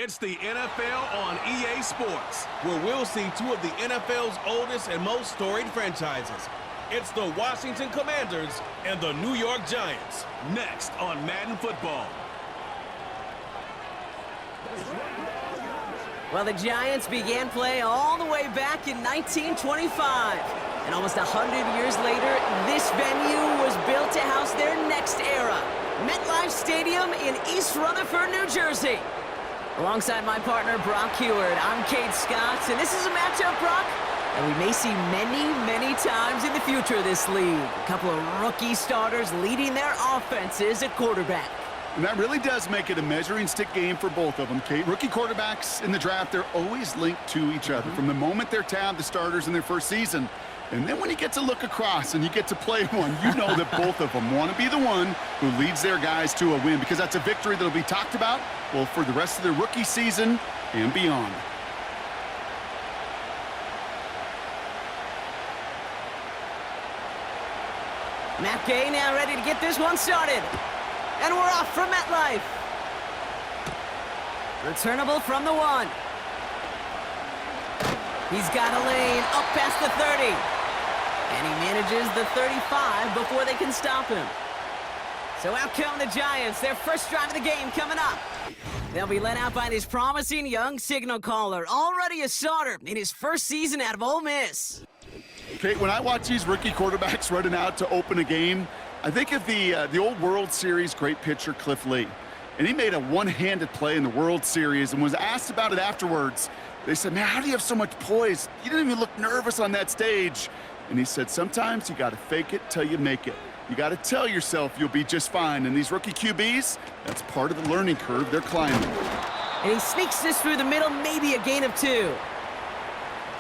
It's the NFL on EA Sports, where we'll see two of the NFL's oldest and most storied franchises. It's the Washington Commanders and the New York Giants, next on Madden Football. Well, the Giants began play all the way back in 1925. And almost 100 years later, this venue was built to house their next era. MetLife Stadium in East Rutherford, New Jersey. Alongside my partner, Brock Heward, I'm Kate Scott, and this is a matchup, Brock, that we may see many, many times in the future of this league. A couple of rookie starters leading their offenses at quarterback. And that really does make it a measuring stick game for both of them, Kate. Rookie quarterbacks in the draft, they're always linked to each other from the moment they're tabbed the starters in their first season. And then when you get to look across and you get to play one, you know that both of them want to be the one who leads their guys to a win, because that's a victory that'll be talked about, well, for the rest of their rookie season and beyond. Matt Gay now ready to get this one started. And we're off from MetLife. Returnable from the 1. He's got a lane up past the 30. And he manages the 35 before they can stop him. So out come the Giants, their first drive of the game coming up. They'll be led out by this promising young signal caller, already a starter in his first season out of Ole Miss. Kate, when I watch these rookie quarterbacks running out to open a game, I think of the old World Series great pitcher Cliff Lee. And he made a one-handed play in the World Series and was asked about it afterwards. They said, man, how do you have so much poise? You didn't even look nervous on that stage. And he said, sometimes you got to fake it till you make it. You got to tell yourself you'll be just fine. And these rookie QBs, that's part of the learning curve they're climbing. And he sneaks this through the middle, maybe a gain of 2.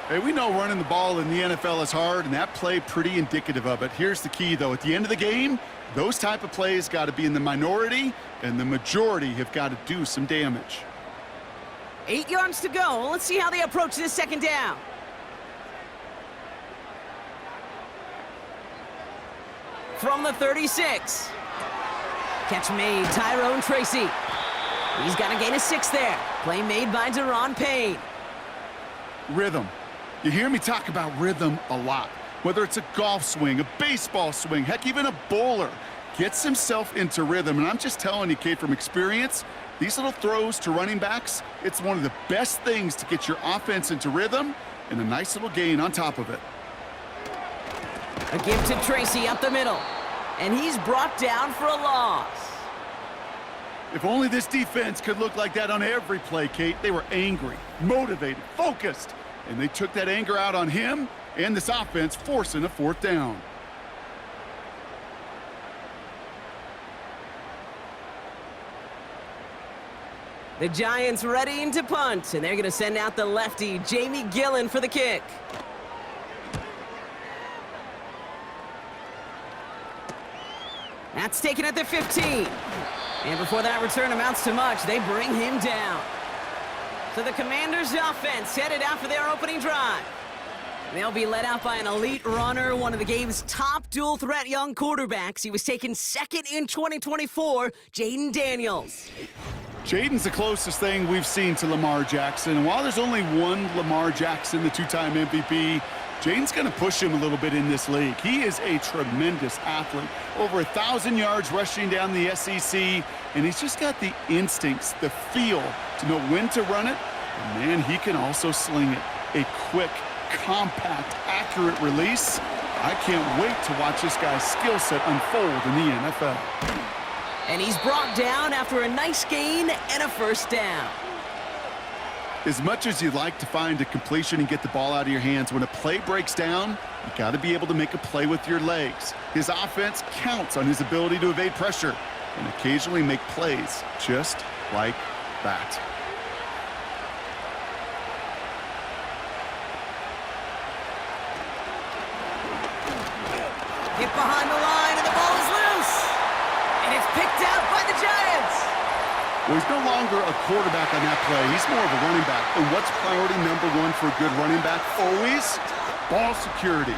Hey, we know running the ball in the NFL is hard, and that play pretty indicative of it. Here's the key, though. At the end of the game, those type of plays got to be in the minority, and the majority have got to do some damage. 8 yards to go. Let's see how they approach this second down. From the 36. Catch made, Tyrone Tracy. He's got a gain of 6 there. Play made by Deron Payne. Rhythm. You hear me talk about rhythm a lot. Whether it's a golf swing, a baseball swing, heck, even a bowler gets himself into rhythm. And I'm just telling you, Kate, from experience, these little throws to running backs, it's one of the best things to get your offense into rhythm, and a nice little gain on top of it. A give to Tracy up the middle. And he's brought down for a loss. If only this defense could look like that on every play, Kate. They were angry, motivated, focused, and they took that anger out on him and this offense, forcing a 4th down. The Giants readying to punt, and they're going to send out the lefty, Jamie Gillen, for the kick. That's taken at the 15. And before that return amounts to much, they bring him down. So the Commanders' offense headed out for their opening drive. They'll be led out by an elite runner, one of the game's top dual-threat young quarterbacks. He was taken second in 2024, Jaden Daniels. Jaden's the closest thing we've seen to Lamar Jackson. And while there's only one Lamar Jackson, the 2-time MVP, Jaden's going to push him a little bit in this league. He is a tremendous athlete. Over 1,000 yards rushing down the SEC, and he's just got the instincts, the feel to know when to run it. And man, he can also sling it. A quick, compact, accurate release. I can't wait to watch this guy's skill set unfold in the NFL. And he's brought down after a nice gain and a 1st down. As much as you'd like to find a completion and get the ball out of your hands, when a play breaks down, you got to be able to make a play with your legs. His offense counts on his ability to evade pressure and occasionally make plays just like that. Hit behind the line, and the ball is loose. And it's picked out by the Giants. Well, he's no longer a quarterback on that play. He's more of a running back. And what's priority number 1 for a good running back? Always ball security.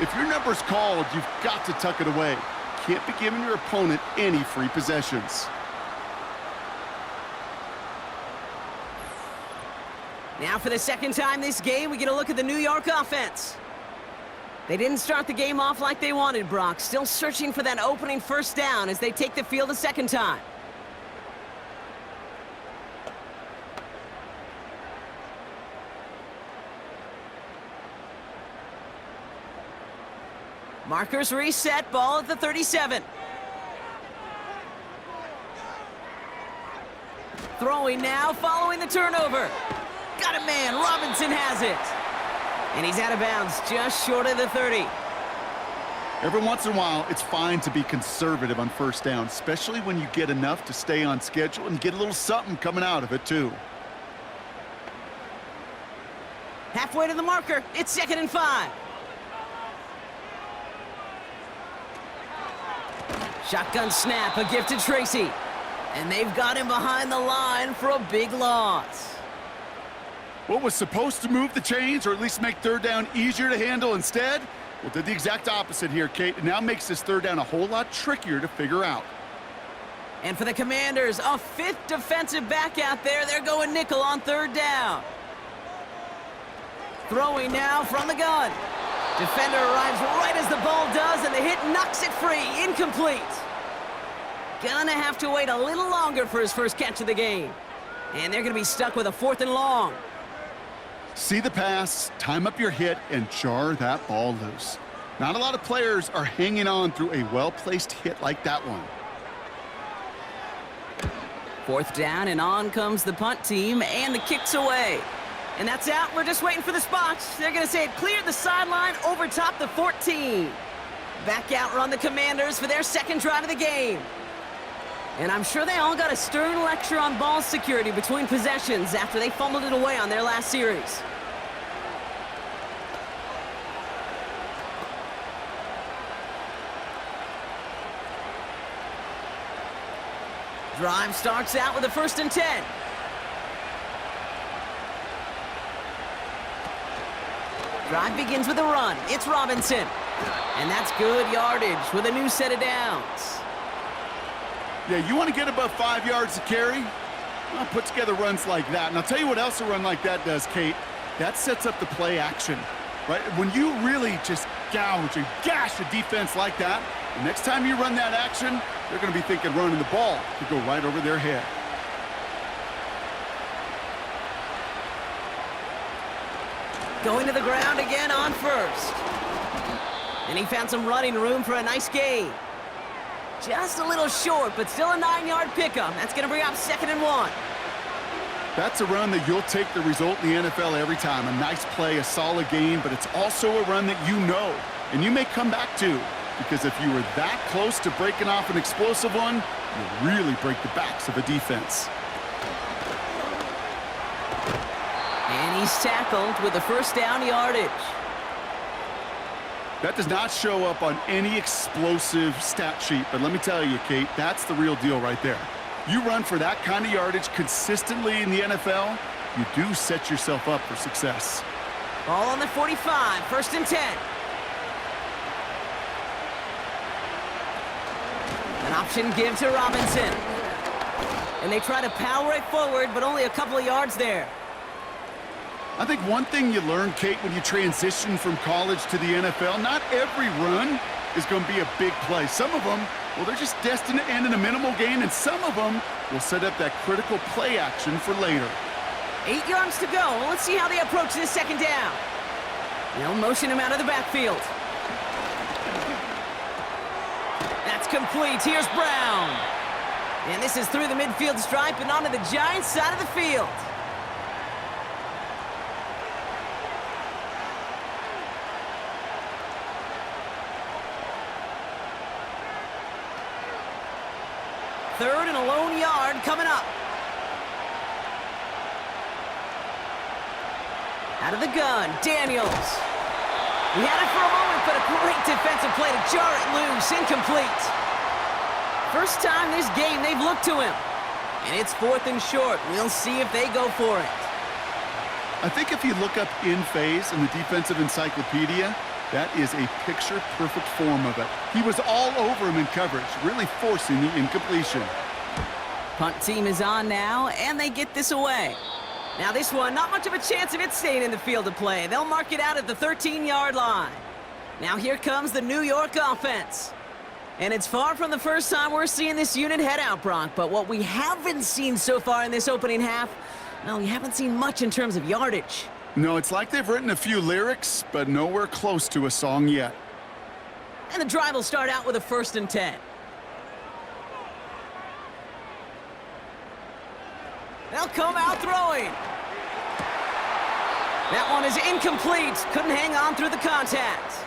If your number's called, you've got to tuck it away. Can't be giving your opponent any free possessions. Now for the second time this game, we get a look at the New York offense. They didn't start the game off like they wanted, Brock. Still searching for that opening first down as they take the field a second time. Markers reset, ball at the 37. Throwing now, following the turnover. Got a man, Robinson has it. And he's out of bounds, just short of the 30. Every once in a while, it's fine to be conservative on first down, especially when you get enough to stay on schedule and get a little something coming out of it, too. Halfway to the marker, it's 2nd and 5. Shotgun snap, a gift to Tracy. And they've got him behind the line for a big loss. What was supposed to move the chains, or at least make third down easier to handle instead? Well, did the exact opposite here, Kate. It now makes this third down a whole lot trickier to figure out. And for the Commanders, a 5th defensive back out there. They're going nickel on third down. Throwing now from the gun. Defender arrives right as the ball does, and the hit knocks it free. Incomplete. Gonna have to wait a little longer for his first catch of the game. And they're gonna be stuck with a 4th and long. See the pass, time up your hit, and jar that ball loose. Not a lot of players are hanging on through a well-placed hit like that one. 4th down, and on comes the punt team, and the kick's away. And that's out. We're just waiting for the spots. They're going to say it cleared the sideline over top the 14. Back out run the Commanders for their second drive of the game. And I'm sure they all got a stern lecture on ball security between possessions after they fumbled it away on their last series. Drive starts out with a 1st and 10. Drive begins with a run. It's Robinson. And that's good yardage with a new set of downs. Yeah, you want to get above 5 yards to carry? Well, put together runs like that. And I'll tell you what else a run like that does, Kate. That sets up the play action, right? When you really just gouge and gash a defense like that, the next time you run that action, they're going to be thinking running the ball could go right over their head. Going to the ground again on 1st. And he found some running room for a nice gain. Just a little short, but still a 9-yard pickup. That's going to bring up 2nd and 1. That's a run that you'll take the result in the NFL every time. A nice play, a solid gain, but it's also a run that you know, and you may come back to, because if you were that close to breaking off an explosive one, you'll really break the backs of a defense. And he's tackled with a 1st down yardage. That does not show up on any explosive stat sheet, but let me tell you, Kate, that's the real deal right there. You run for that kind of yardage consistently in the NFL, you do set yourself up for success. Ball on the 45, 1st and 10. An option give to Robinson. And they try to power it forward, but only a couple of yards there. I think one thing you learn, Kate, when you transition from college to the NFL, not every run is going to be a big play. Some of them, well, they're just destined to end in a minimal gain, and some of them will set up that critical play action for later. 8 yards to go. Let's see how they approach this 2nd down. They'll motion him out of the backfield. That's complete. Here's Brown. And this is through the midfield stripe and onto the Giants' side of the field. Third and a lone yard coming up. Out of the gun, Daniels. He had it for a moment, but a great defensive play to jar it loose. Incomplete. First time this game they've looked to him. And it's 4th and short. We'll see if they go for it. I think if you look up in phase in the defensive encyclopedia, that is a picture-perfect form of it. He was all over him in coverage, really forcing the incompletion. Punt team is on now, and they get this away. Now this one, not much of a chance of it staying in the field of play. They'll mark it out at the 13-yard line. Now here comes the New York offense. And it's far from the first time we're seeing this unit head out, Brock. But what we haven't seen so far in this opening half, well, we haven't seen much in terms of yardage. No, it's like they've written a few lyrics, but nowhere close to a song yet. And the drive will start out with a 1st and 10. They'll come out throwing. That one is incomplete. Couldn't hang on through the contact.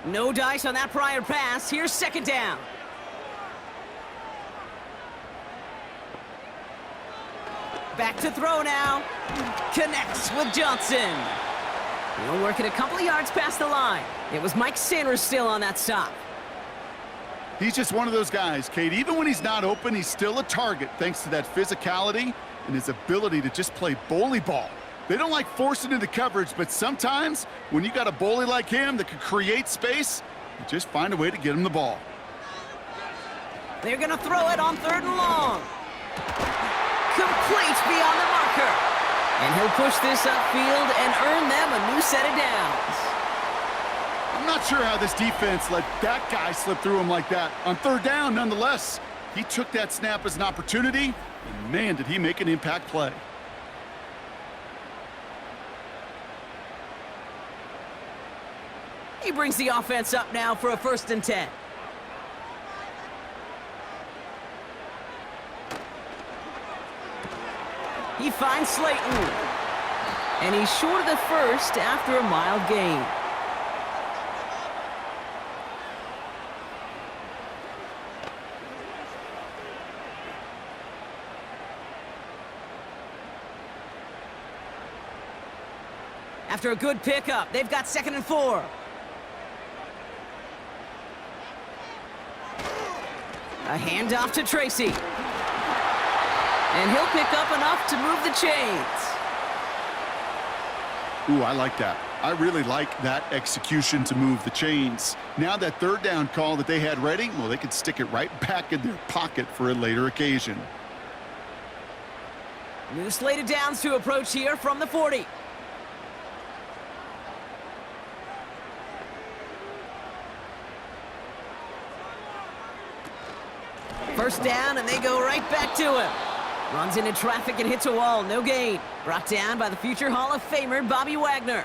No dice on that prior pass. Here's 2nd down. Back to throw now. Connects with Johnson. He'll work it a couple of yards past the line. It was Mike Sanders still on that stop. He's just one of those guys, Kate. Even when he's not open, he's still a target thanks to that physicality and his ability to just play bully ball. They don't like forcing into coverage, but sometimes when you got a bully like him that can create space, you just find a way to get him the ball. They're going to throw it on 3rd and long. Complete beyond the marker. And he'll push this upfield and earn them a new set of downs. I'm not sure how this defense let that guy slip through him like that. On 3rd down, nonetheless, he took that snap as an opportunity, and man, did he make an impact play. He brings the offense up now for a 1st and 10. He finds Slayton. And he's short of the 1st after a mild gain. After a good pickup, they've got 2nd and 4. A handoff to Tracy. And he'll pick up enough to move the chains. Ooh, I like that. I really like that execution to move the chains. Now that 3rd down call that they had ready, well, they could stick it right back in their pocket for a later occasion. New slated downs to approach here from the 40. First down, and they go right back to him. Runs into traffic and hits a wall, no gain. Brought down by the future Hall of Famer, Bobby Wagner.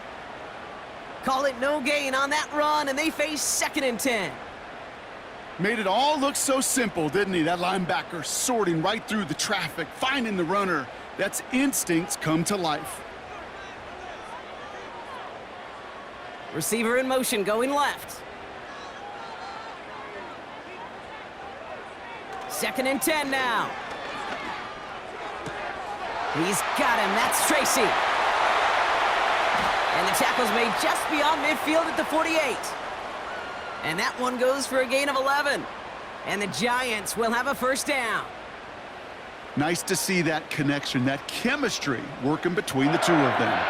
Call it no gain on that run, and they face 2nd and 10. Made it all look so simple, didn't he? That linebacker sorting right through the traffic, finding the runner. That's instincts come to life. Receiver in motion, going left. 2nd and 10 now. He's got him. That's Tracy. And the tackle's made just beyond midfield at the 48. And that one goes for a gain of 11. And the Giants will have a 1st down. Nice to see that connection, that chemistry working between the two of them.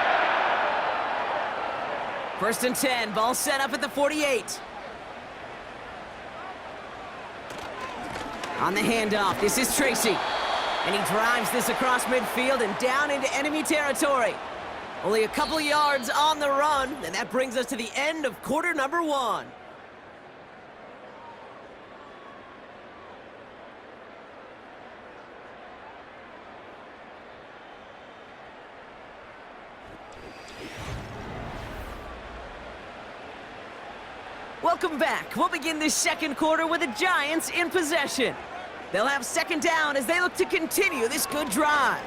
1st and 10. Ball set up at the 48. On the handoff, this is Tracy. And he drives this across midfield and down into enemy territory. Only a couple yards on the run, and that brings us to the end of quarter number 1. Welcome back. We'll begin this 2nd quarter with the Giants in possession. They'll have 2nd down as they look to continue this good drive.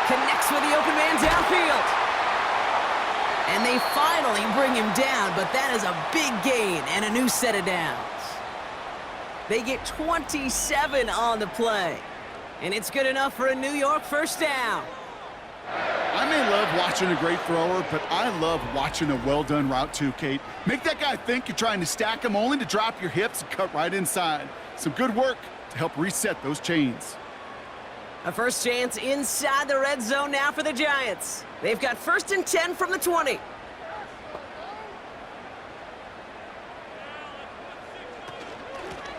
Connects with the open man downfield. And they finally bring him down, but that is a big gain and a new set of downs. They get 27 on the play. And it's good enough for a New York 1st down. I may love watching a great thrower, but I love watching a well-done route too, Kate. Make that guy think you're trying to stack him only to drop your hips and cut right inside. Some good work to help reset those chains. A first chance inside the red zone now for the Giants. They've got 1st and 10 from the 20.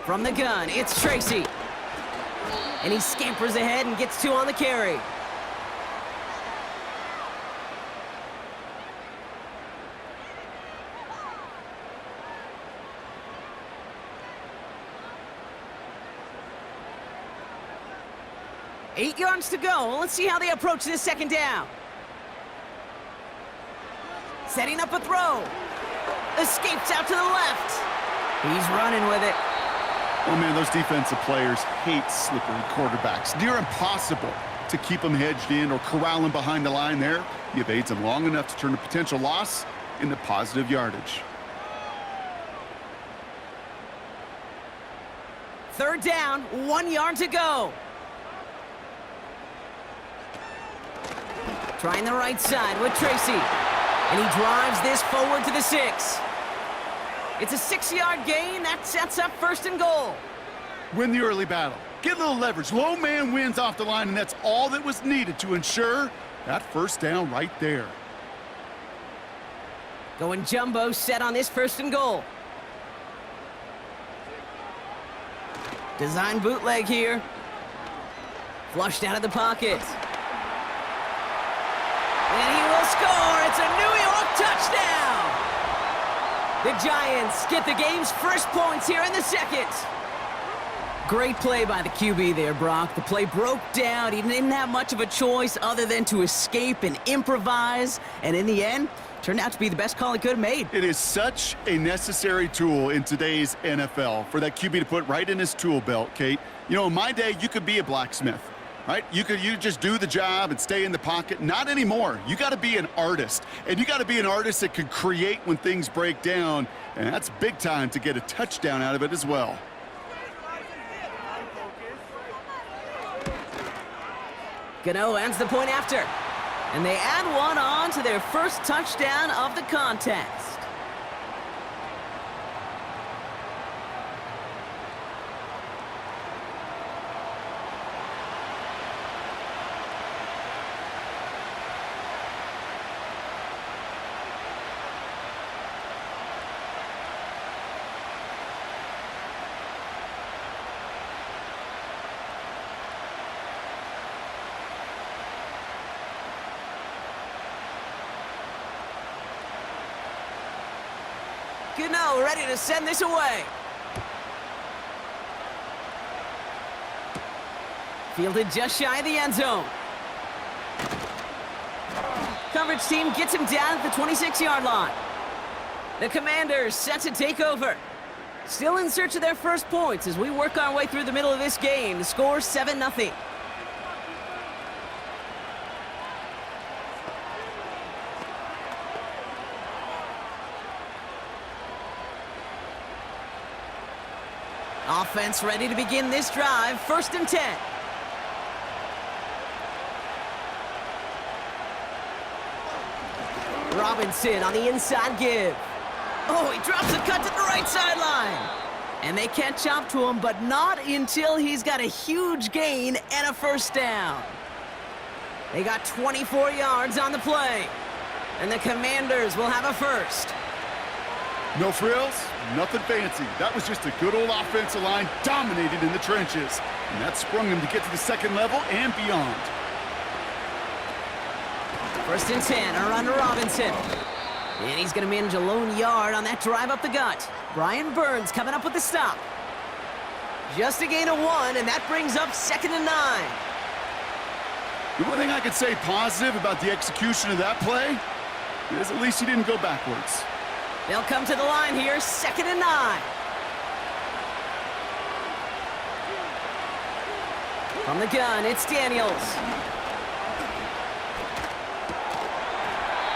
From the gun, it's Tracy. And he scampers ahead and gets 2 on the carry. Eight yards to go. Let's see how they approach this 2nd down. Setting up a throw. Escapes out to the left. He's running with it. Oh, man, those defensive players hate slippery quarterbacks. Near impossible to keep them hedged in or corral them behind the line there. He evades them long enough to turn a potential loss into positive yardage. 3rd down, 1 yard to go. Trying the right side with Tracy. And he drives this forward to the 6. It's a 6-yard gain. That sets up 1st and goal. Win the early battle. Get a little leverage. Low man wins off the line, and that's all that was needed to ensure that 1st down right there. Going jumbo set on this 1st and goal. Design bootleg here. Flushed out of the pocket. And he will score. It's a New York touchdown. The Giants get the game's first points here in the 2nd. Great play by the QB there, Brock. The play broke down. He didn't have much of a choice other than to escape and improvise. And in the end, turned out to be the best call he could have made. It is such a necessary tool in today's NFL for that QB to put right in his tool belt, Kate. You know, in my day, you could be a blacksmith. Right? You just do the job and stay in the pocket. Not anymore. You got to be an artist. And you got to be an artist that can create when things break down. And that's big time to get a touchdown out of it as well. Gano ends the point after. And they add 1 on to their first touchdown of the contest. Gano ready to send this away. Fielded just shy of the end zone. Coverage team gets him down at the 26-yard line. The Commanders set to take over. Still in search of their first points as we work our way through the middle of this game. The score 7-0. Offense ready to begin this drive. 1st and 10. Robinson on the inside give. Oh, he drops a cut to the right sideline. And they catch up to him, but not until he's got a huge gain and a 1st down. They got 24 yards on the play. And the Commanders will have a 1st. No frills, nothing fancy. That was just a good old offensive line dominated in the trenches. And that sprung him to get to the 2nd level and beyond. 1st and 10, around to Robinson. And he's going to manage a lone yard on that drive up the gut. Brian Burns coming up with the stop. Just a gain of 1, and that brings up 2nd and 9. The one thing I could say positive about the execution of that play is at least he didn't go backwards. They'll come to the line here, 2nd and 9. From the gun, it's Daniels.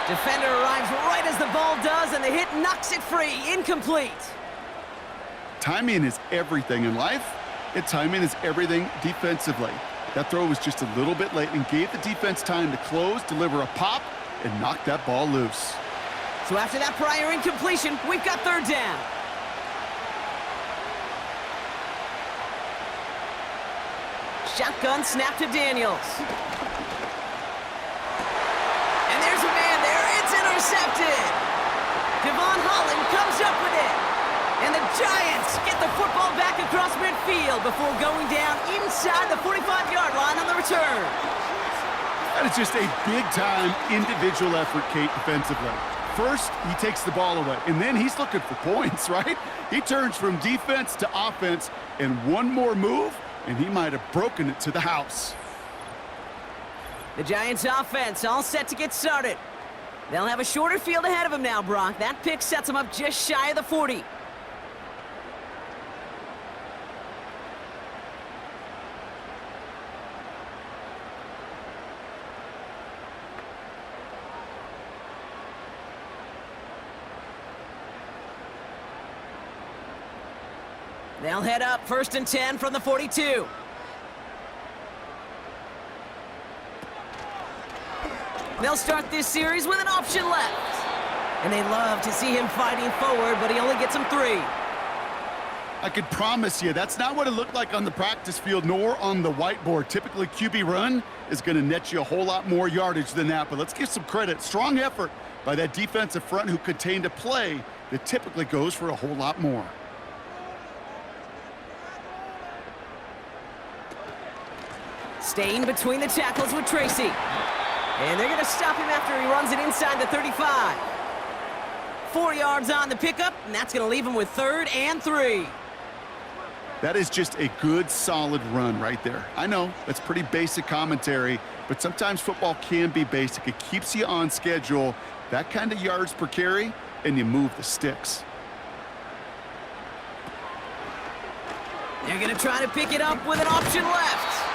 Defender arrives right as the ball does, and the hit knocks it free. Incomplete. Timing is everything in life, and timing is everything defensively. That throw was just a little bit late and gave the defense time to close, deliver a pop, and knock that ball loose. So after that prior incompletion, we've got 3rd down. Shotgun snap to Daniels. And there's a man there. It's intercepted. Devon Holland comes up with it. And the Giants get the football back across midfield before going down inside the 45-yard line on the return. That is just a big-time individual effort, Kate, defensively. First, he takes the ball away, and then he's looking for points, right? He turns from defense to offense, and one more move, and he might have broken it to the house. The Giants offense all set to get started. They'll have a shorter field ahead of them now, Brock. That pick sets them up just shy of the 40. They'll head up 1st and 10 from the 42. They'll start this series with an option left. And they love to see him fighting forward, but he only gets them 3. I could promise you that's not what it looked like on the practice field nor on the whiteboard. Typically, QB run is going to net you a whole lot more yardage than that. But let's give some credit. Strong effort by that defensive front who contained a play that typically goes for a whole lot more. Staying between the tackles with Tracy. And they're going to stop him after he runs it inside the 35. 4 yards on the pickup, and that's going to leave him with 3rd and 3. That is just a good, solid run right there. I know, that's pretty basic commentary, but sometimes football can be basic. It keeps you on schedule, that kind of yards per carry, and you move the sticks. They're going to try to pick it up with an option left.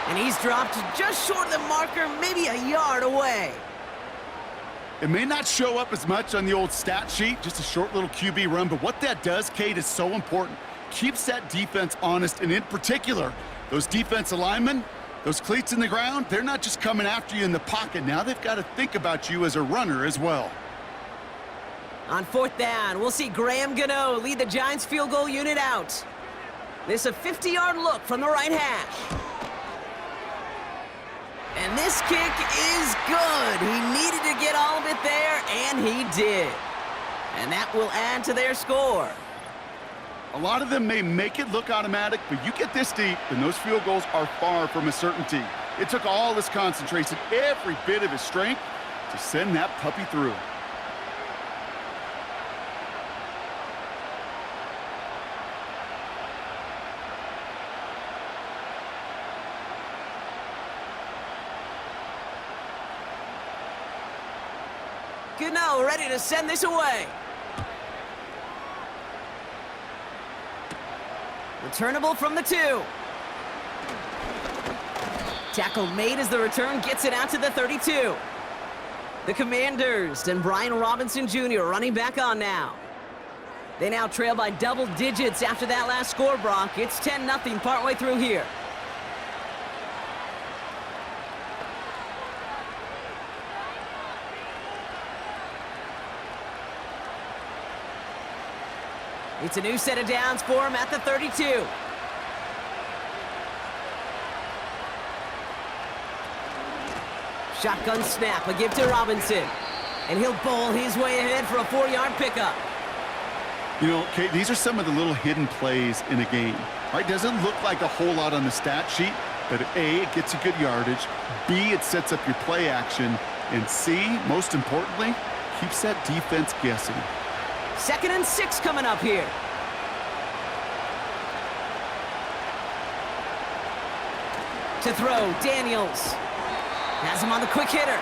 And he's dropped just short of the marker, maybe a yard away. It may not show up as much on the old stat sheet, just a short little QB run, but what that does, Kate, is so important. Keeps that defense honest, and in particular, those defensive linemen, those cleats in the ground, they're not just coming after you in the pocket. Now they've got to think about you as a runner as well. On 4th down, we'll see Graham Gano lead the Giants field goal unit out. This a 50-yard look from the right hash. And this kick is good. He needed to get all of it there, and he did. And that will add to their score. A lot of them may make it look automatic, but you get this deep, and those field goals are far from a certainty. It took all his concentration, every bit of his strength, to send that puppy through. Gano ready to send this away. Returnable from the 2. Tackle made as the return gets it out to the 32. The Commanders and Brian Robinson Jr. running back on now. They now trail by double digits after that last score, Brock. It's 10-0 partway through here. It's a new set of downs for him at the 32. Shotgun snap, a give to Robinson. And he'll bowl his way ahead for a 4-yard pickup. You know, Kate, these are some of the little hidden plays in a game. Right? Doesn't look like a whole lot on the stat sheet, but A, it gets you good yardage. B, it sets up your play action. And C, most importantly, keeps that defense guessing. 2nd and 6 coming up here. To throw, Daniels. Has him on the quick hitter.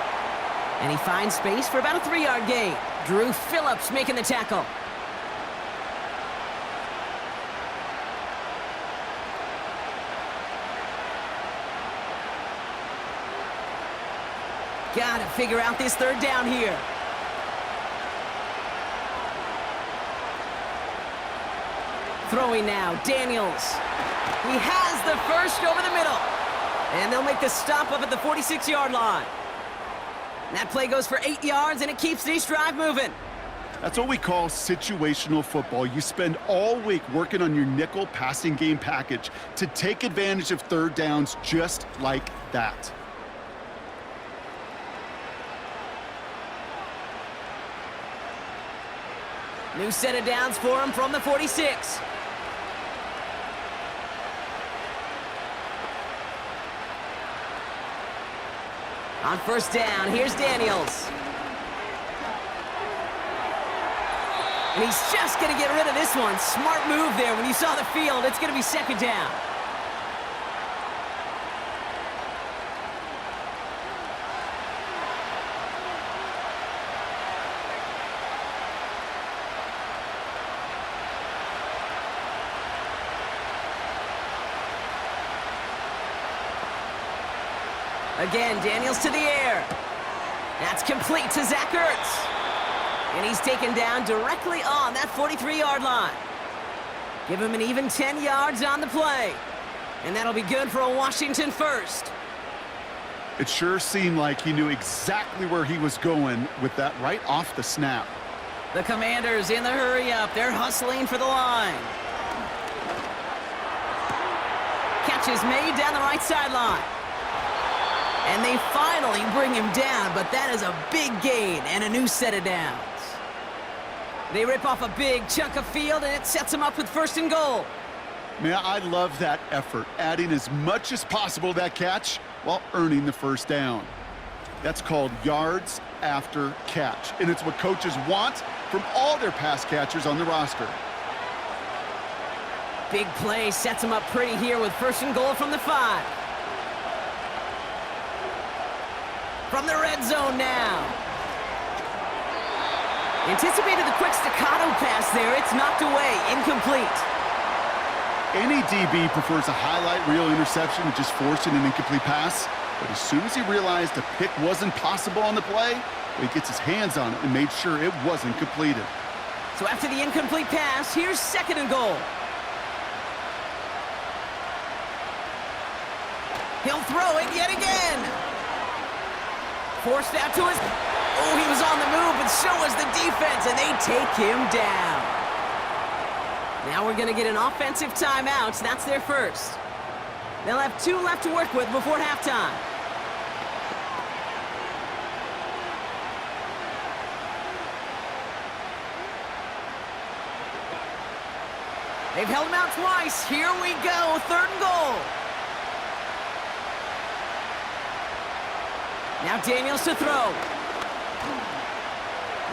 And he finds space for about a 3-yard gain. Drew Phillips making the tackle. Got to figure out this 3rd down here. Throwing now, Daniels. He has the first over the middle. And they'll make the stop up at the 46-yard line. That play goes for 8 yards, and it keeps this drive moving. That's what we call situational football. You spend all week working on your nickel passing game package to take advantage of third downs just like that. New set of downs for him from the 46. On first down, here's Daniels. And he's just going to get rid of this one. Smart move there. When you saw the field, it's going to be second down. Again, Daniels to the air. That's complete to Zach Ertz. And he's taken down directly on that 43-yard line. Give him an even 10 yards on the play. And that'll be good for a Washington first. It sure seemed like he knew exactly where he was going with that right off the snap. The Commanders in the hurry-up. They're hustling for the line. Catch is made down the right sideline. And they finally bring him down, but that is a big gain and a new set of downs. They rip off a big chunk of field, and it sets them up with first and goal. Man, I love that effort, adding as much as possible to that catch while earning the first down. That's called yards after catch, and it's what coaches want from all their pass catchers on the roster. Big play sets them up pretty here with first and goal from the 5. From the red zone now. Anticipated the quick staccato pass there. It's knocked away, incomplete. Any DB prefers a highlight reel interception to just forcing an incomplete pass. But as soon as he realized a pick wasn't possible on the play, he gets his hands on it and made sure it wasn't completed. So after the incomplete pass, here's second and goal. He'll throw it yet again. Forced out to his... Oh, he was on the move, but so was the defense, and they take him down. Now we're going to get an offensive timeout. So that's their first. They'll have 2 left to work with before halftime. They've held him out twice. Here we go, third and goal. Now Daniels to throw.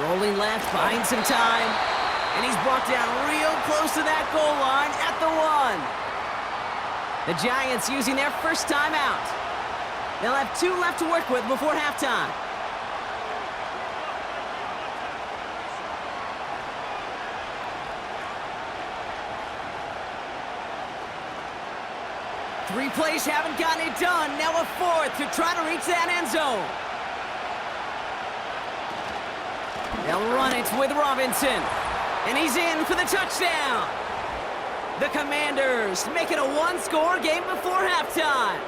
Rolling left, buying some time. And he's brought down real close to that goal line at the 1. The Giants using their first timeout. They'll have 2 left to work with before halftime. Three plays haven't gotten it done. Now a 4th to try to reach that end zone. They'll run it with Robinson. And he's in for the touchdown. The Commanders make it a 1-score game before halftime.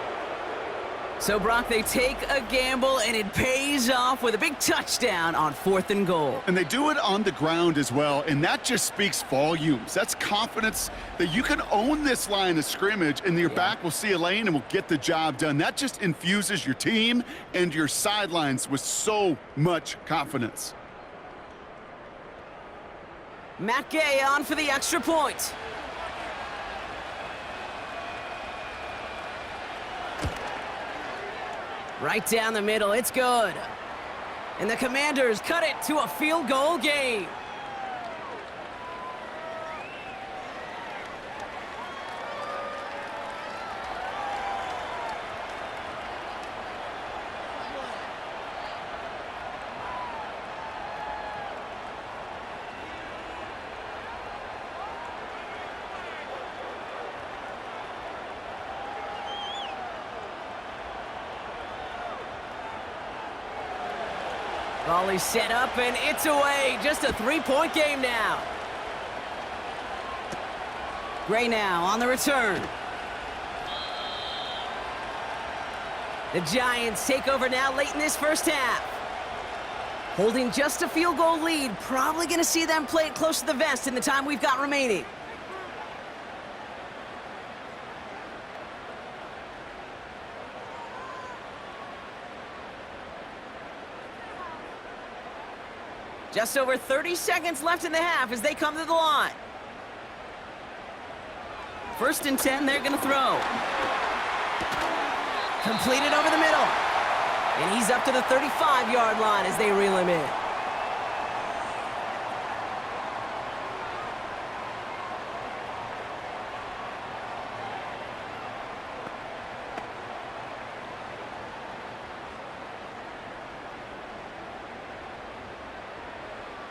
So, Brock, they take a gamble, and it pays off with a big touchdown on 4th and goal. And they do it on the ground as well, and that just speaks volumes. That's confidence that you can own this line of scrimmage, and your back will see a lane and will get the job done. That just infuses your team and your sidelines with so much confidence. Matt Gay on for the extra point. Right down the middle, it's good. And the Commanders cut it to a field goal game. Volley set up, and it's away. Just a 3-point game now. Gray now on the return. The Giants take over now late in this first half. Holding just a field goal lead, probably going to see them play it close to the vest in the time we've got remaining. Just over 30 seconds left in the half as they come to the line. 1st and 10, they're going to throw. Completed over the middle. And he's up to the 35-yard line as they reel him in.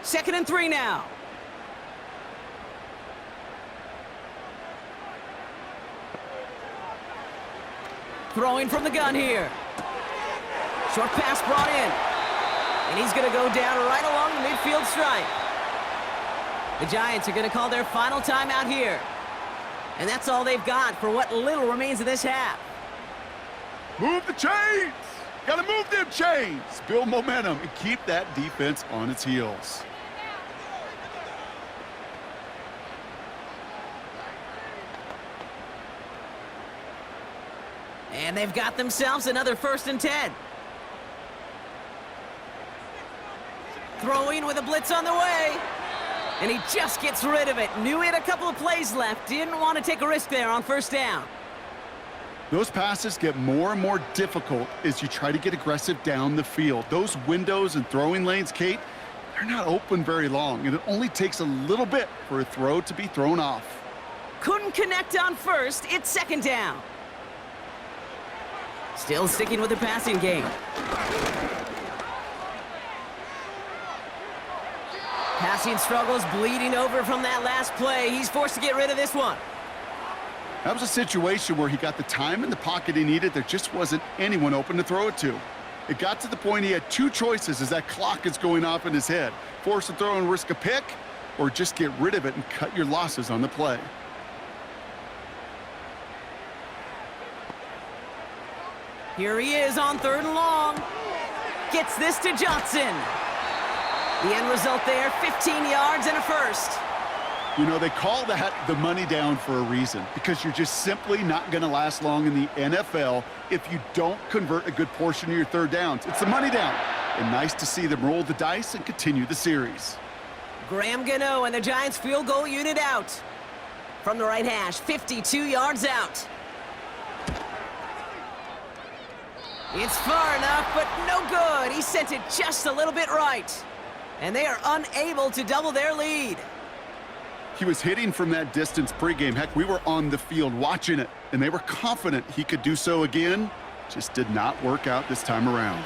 Second and 3 now. Throwing from the gun here. Short pass brought in. And he's going to go down right along the midfield stripe. The Giants are going to call their final timeout here. And that's all they've got for what little remains of this half. Move the chains! Gotta move them chains! Build momentum and keep that defense on its heels. And they've got themselves another 1st and 10. Throwing with a blitz on the way. And he just gets rid of it. Knew he had a couple of plays left. Didn't want to take a risk there on 1st down. Those passes get more and more difficult as you try to get aggressive down the field. Those windows and throwing lanes, Kate, they're not open very long, and it only takes a little bit for a throw to be thrown off. Couldn't connect on 1st. It's 2nd down. Still sticking with the passing game. Passing struggles bleeding over from that last play. He's forced to get rid of this one. That was a situation where he got the time in the pocket he needed. There just wasn't anyone open to throw it to. It got to the point he had 2 choices as that clock is going off in his head. Force to throw and risk a pick, or just get rid of it and cut your losses on the play. Here he is on 3rd and long. Gets this to Johnson. The end result there, 15 yards and a 1st. You know, they call that the money down for a reason, because you're just simply not going to last long in the NFL if you don't convert a good portion of your 3rd downs. It's the money down. And nice to see them roll the dice and continue the series. Graham Gano and the Giants field goal unit out. From the right hash, 52 yards out. It's far enough, but no good. He sent it just a little bit right. And they are unable to double their lead. He was hitting from that distance pregame. Heck, we were on the field watching it, and they were confident he could do so again. Just did not work out this time around.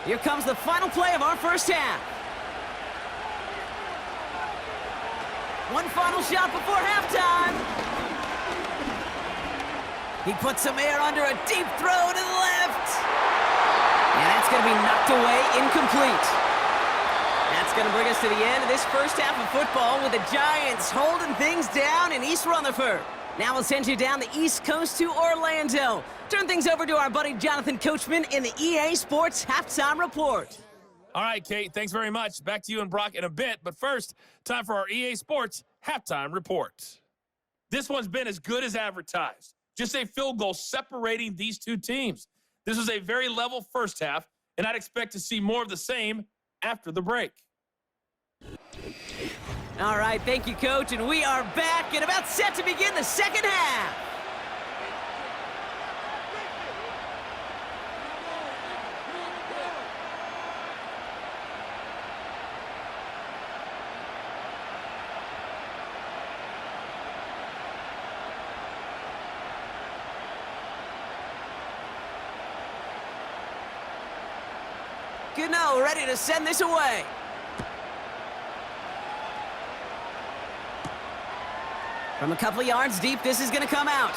Here comes the final play of our 1st half. One final shot before halftime. He puts some air under a deep throw to the left. And that's going to be knocked away, incomplete. That's going to bring us to the end of this 1st half of football with the Giants holding things down in East Rutherford. Now we'll send you down the East Coast to Orlando. Turn things over to our buddy Jonathan Coachman in the EA Sports Halftime Report. All right, Kate, thanks very much. Back to you and Brock in a bit. But first, time for our EA Sports Halftime Report. This one's been as good as advertised. Just a field goal separating these two teams. This was a very level 1st half, and I'd expect to see more of the same after the break. All right, thank you, Coach, and we are back and about set to begin the 2nd half. Gano ready to send this away. From a couple of yards deep, this is going to come out.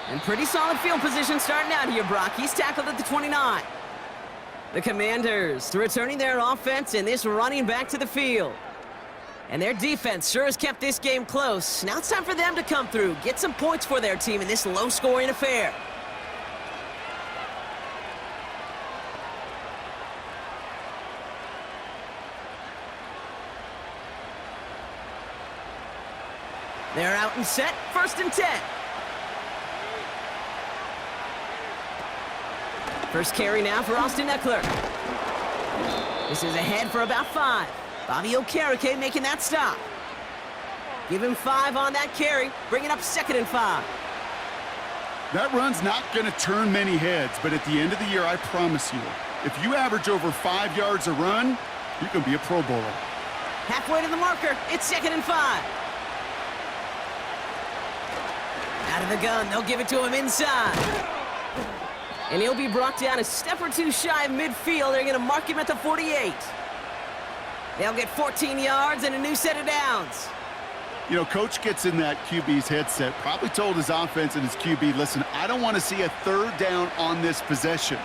And pretty solid field position starting out here, Brock. He's tackled at the 29. The Commanders returning their offense and this running back to the field. And their defense sure has kept this game close. Now it's time for them to come through, get some points for their team in this low-scoring affair. They're out and set, 1st and 10. First carry now for Austin Eckler. This is ahead for about 5. Bobby Okereke making that stop. Give him 5 on that carry, bring it up 2nd and 5. That run's not going to turn many heads, but at the end of the year, I promise you, if you average over 5 yards a run, you can be a Pro Bowler. Halfway to the marker, it's 2nd and 5. Out of the gun, they'll give it to him inside. And he'll be brought down a step or two shy of midfield. They're going to mark him at the 48. They'll get 14 yards and a new set of downs. You know, Coach gets in that QB's headset, probably told his offense and his QB, listen, I don't want to see a 3rd down on this possession.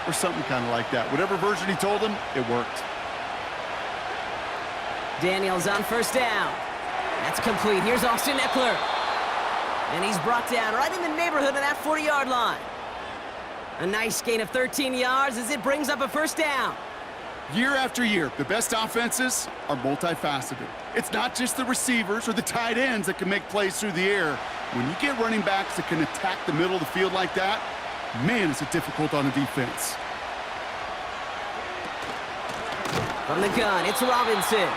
Or something kind of like that. Whatever version he told him, it worked. Daniels on 1st down. That's complete. Here's Austin Eckler. And he's brought down right in the neighborhood of that 40-yard line. A nice gain of 13 yards as it brings up a 1st down. Year after year, the best offenses are multifaceted. It's not just the receivers or the tight ends that can make plays through the air. When you get running backs that can attack the middle of the field like that, man, is it difficult on the defense. From the gun, it's Robinson.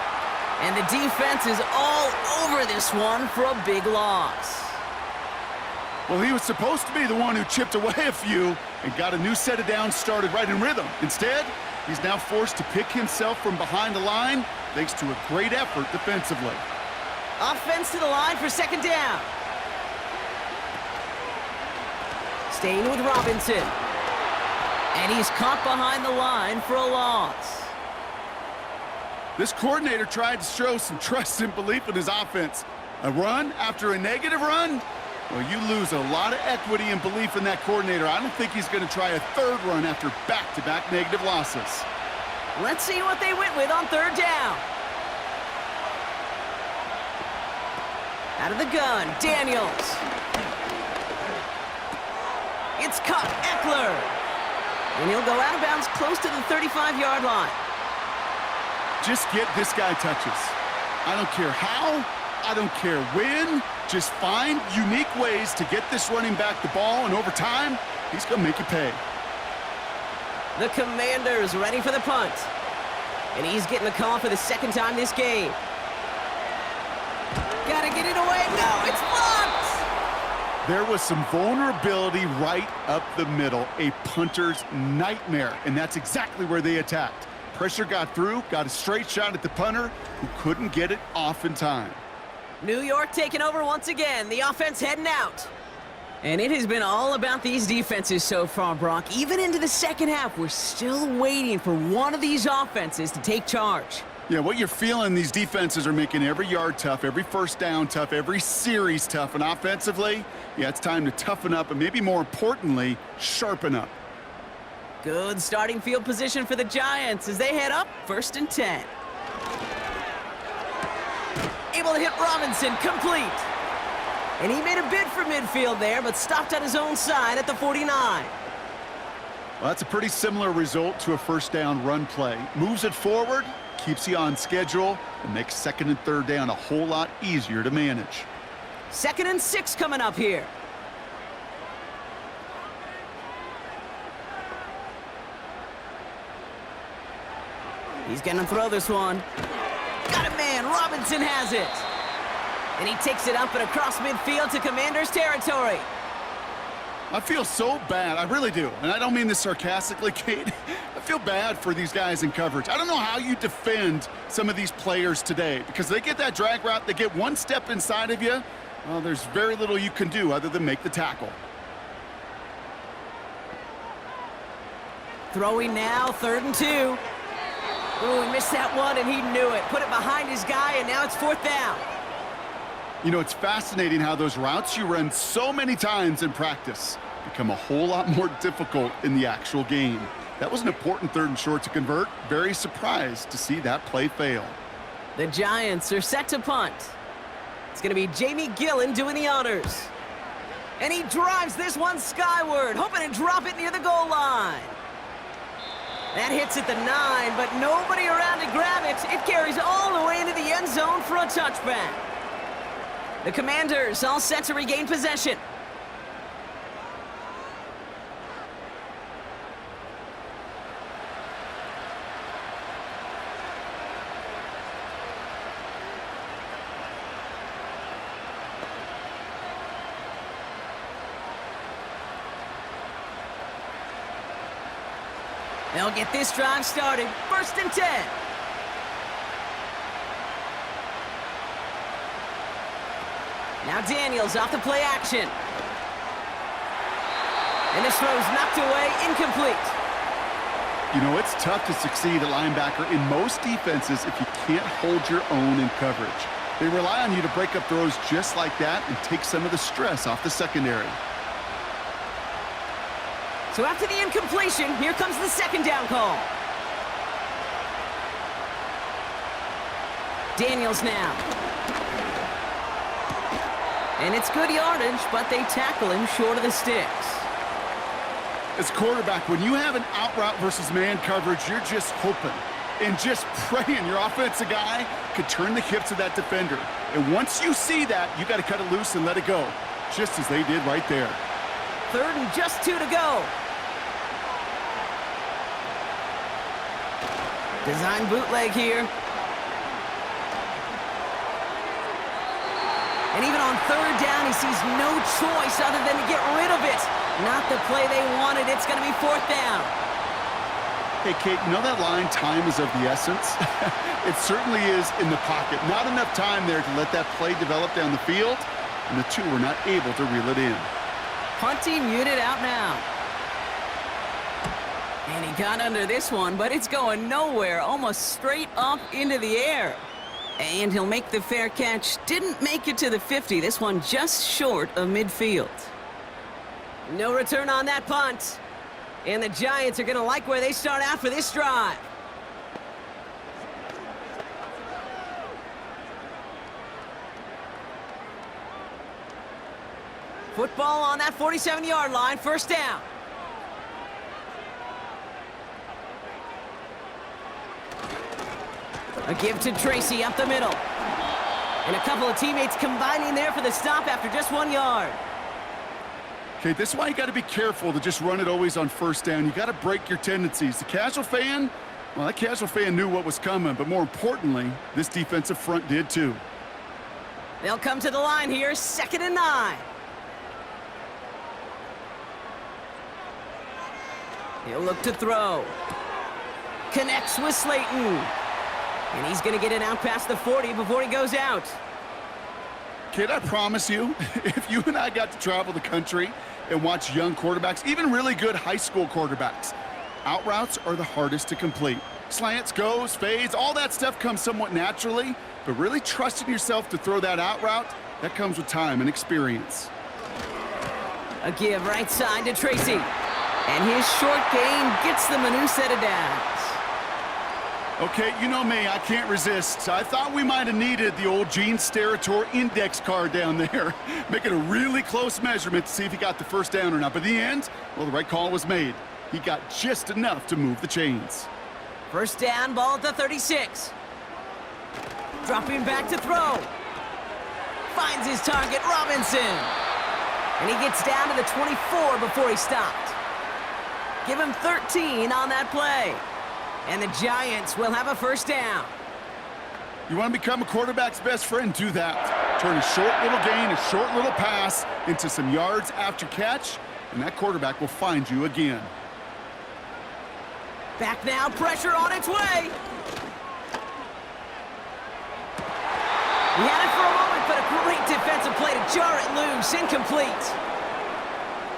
And the defense is all over this one for a big loss. Well, he was supposed to be the one who chipped away a few and got a new set of downs started right in rhythm. Instead, he's now forced to pick himself from behind the line thanks to a great effort defensively. Offense to the line for 2nd down. Staying with Robinson. And he's caught behind the line for a loss. This coordinator tried to show some trust and belief in his offense. A run after a negative run? Well, you lose a lot of equity and belief in that coordinator. I don't think he's going to try a 3rd run after back-to-back negative losses. Let's see what they went with on 3rd down. Out of the gun, Daniels. It's caught, Eckler. And he'll go out of bounds close to the 35-yard line. Just get this guy touches. I don't care how, I don't care when. Just find unique ways to get this running back the ball, and over time, he's going to make you pay. The Commanders ready for the punt. And he's getting the call for the 2nd time this game. Gotta get it away. No, it's blocked! There was some vulnerability right up the middle, a punter's nightmare, and that's exactly where they attacked. Pressure got through, got a straight shot at the punter, who couldn't get it off in time. New York taking over once again. The offense heading out. And it has been all about these defenses so far, Brock. Even into the 2nd half, we're still waiting for one of these offenses to take charge. Yeah, what you're feeling, these defenses are making every yard tough, every 1st down tough, every series tough. And offensively, yeah, it's time to toughen up and maybe more importantly, sharpen up. Good starting field position for the Giants as they head up 1st and 10. Able to hit Robinson, complete. And he made a bid for midfield there, but stopped on his own side at the 49. Well, that's a pretty similar result to a 1st down run play. Moves it forward, keeps you on schedule, and makes 2nd and 3rd down a whole lot easier to manage. 2nd and 6 coming up here. He's gonna throw this one. Got a man, Robinson has it. And he takes it up and across midfield to Commanders territory. I feel so bad, I really do. And I don't mean this sarcastically, Kate. I feel bad for these guys in coverage. I don't know how you defend some of these players today because they get that drag route, they get one step inside of you. Well, there's very little you can do other than make the tackle. Throwing now, 3rd and 2. Oh, he missed that one, and he knew it. Put it behind his guy, and now it's 4th down. You know, it's fascinating how those routes you run so many times in practice become a whole lot more difficult in the actual game. That was an important 3rd and short to convert. Very surprised to see that play fail. The Giants are set to punt. It's going to be Jamie Gillen doing the honors. And he drives this one skyward, hoping to drop it near the goal line. That hits at the 9, but nobody around to grab it. It carries all the way into the end zone for a touchback. The Commanders all set to regain possession. They'll get this drive started. 1st and 10. Now Daniels off the play action. And this throw's knocked away, incomplete. You know, it's tough to succeed at linebacker in most defenses if you can't hold your own in coverage. They rely on you to break up throws just like that and take some of the stress off the secondary. So after the incompletion, here comes the 2nd down call. Daniels now. And it's good yardage, but they tackle him short of the sticks. As quarterback, when you have an out route versus man coverage, you're just hoping and just praying your offensive guy could turn the hips of that defender. And once you see that, you got to cut it loose and let it go, just as they did right there. 3rd and just 2 to go. Design bootleg here. And even on 3rd down, he sees no choice other than to get rid of it. Not the play they wanted. It's going to be 4th down. Hey, Kate, you know that line, time is of the essence? It certainly is in the pocket. Not enough time there to let that play develop down the field, and the 2 were not able to reel it in. Punting unit out now. And he got under this one, but it's going nowhere, almost straight up into the air. And he'll make the fair catch. Didn't make it to the 50. This one just short of midfield. No return on that punt. And the Giants are going to like where they start out for this drive. Football on that 47-yard line, 1st down. A give to Tracy up the middle. And a couple of teammates combining there for the stop after just 1 yard. Okay, this is why you got to be careful to just run it always on 1st down. You got to break your tendencies. The casual fan, well, that casual fan knew what was coming, but more importantly, this defensive front did too. They'll come to the line here, 2nd and 9. He'll look to throw. Connects with Slayton. And he's going to get it out past the 40 before he goes out. Kid, I promise you, if you and I got to travel the country and watch young quarterbacks, even really good high school quarterbacks, out routes are the hardest to complete. Slants, goes, fades, all that stuff comes somewhat naturally, but really trusting yourself to throw that out route, that comes with time and experience. A give right side to Tracy. And his short gain gets them a new set of downs. Okay, you know me, I can't resist. I thought we might have needed the old Gene Steratore index card down there, making a really close measurement to see if he got the 1st down or not. But in the end, well, the right call was made. He got just enough to move the chains. 1st down, ball at the 36. Dropping back to throw. Finds his target, Robinson. And he gets down to the 24 before he stopped. Give him 13 on that play. And the Giants will have a 1st down. You want to become a quarterback's best friend? Do that. Turn a short little gain, a short little pass into some yards after catch, and that quarterback will find you again. Back now, pressure on its way. He had it for a moment, but a great defensive play to jar it loose, incomplete.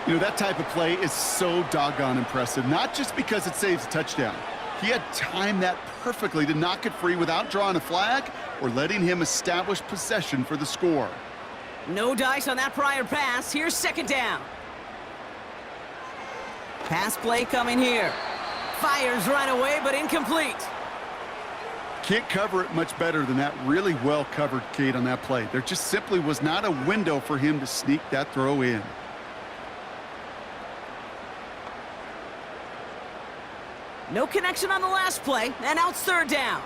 You know, that type of play is so doggone impressive, not just because it saves a touchdown. He had timed that perfectly to knock it free without drawing a flag or letting him establish possession for the score. No dice on that prior pass. Here's 2nd down. Pass play coming here. Fires right away, but incomplete. Can't cover it much better than that. Really well covered, Kate, on that play. There just simply was not a window for him to sneak that throw in. No connection on the last play, and now it's third down.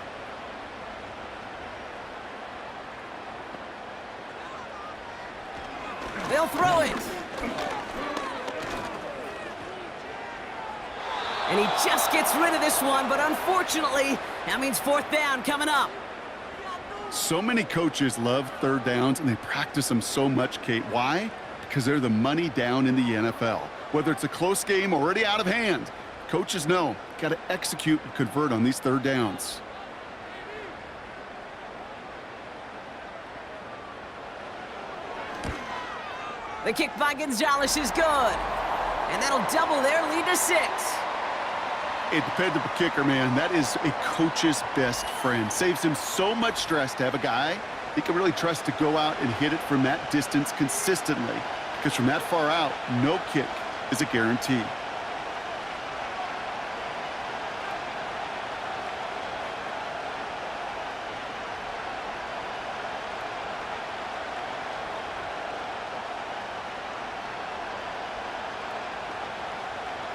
They'll throw it. And he just gets rid of this one, but unfortunately, that means fourth down coming up. So many coaches love third downs, and they practice them so much, Kate. Why? Because they're the money down in the NFL. Whether it's a close game already out of hand, coaches know, got to execute and convert on these third downs. The kick by Gonzalez is good. And that'll double their lead to 6. A dependable kicker, man. That is a coach's best friend. Saves him so much stress to have a guy he can really trust to go out and hit it from that distance consistently. Because from that far out, no kick is a guarantee.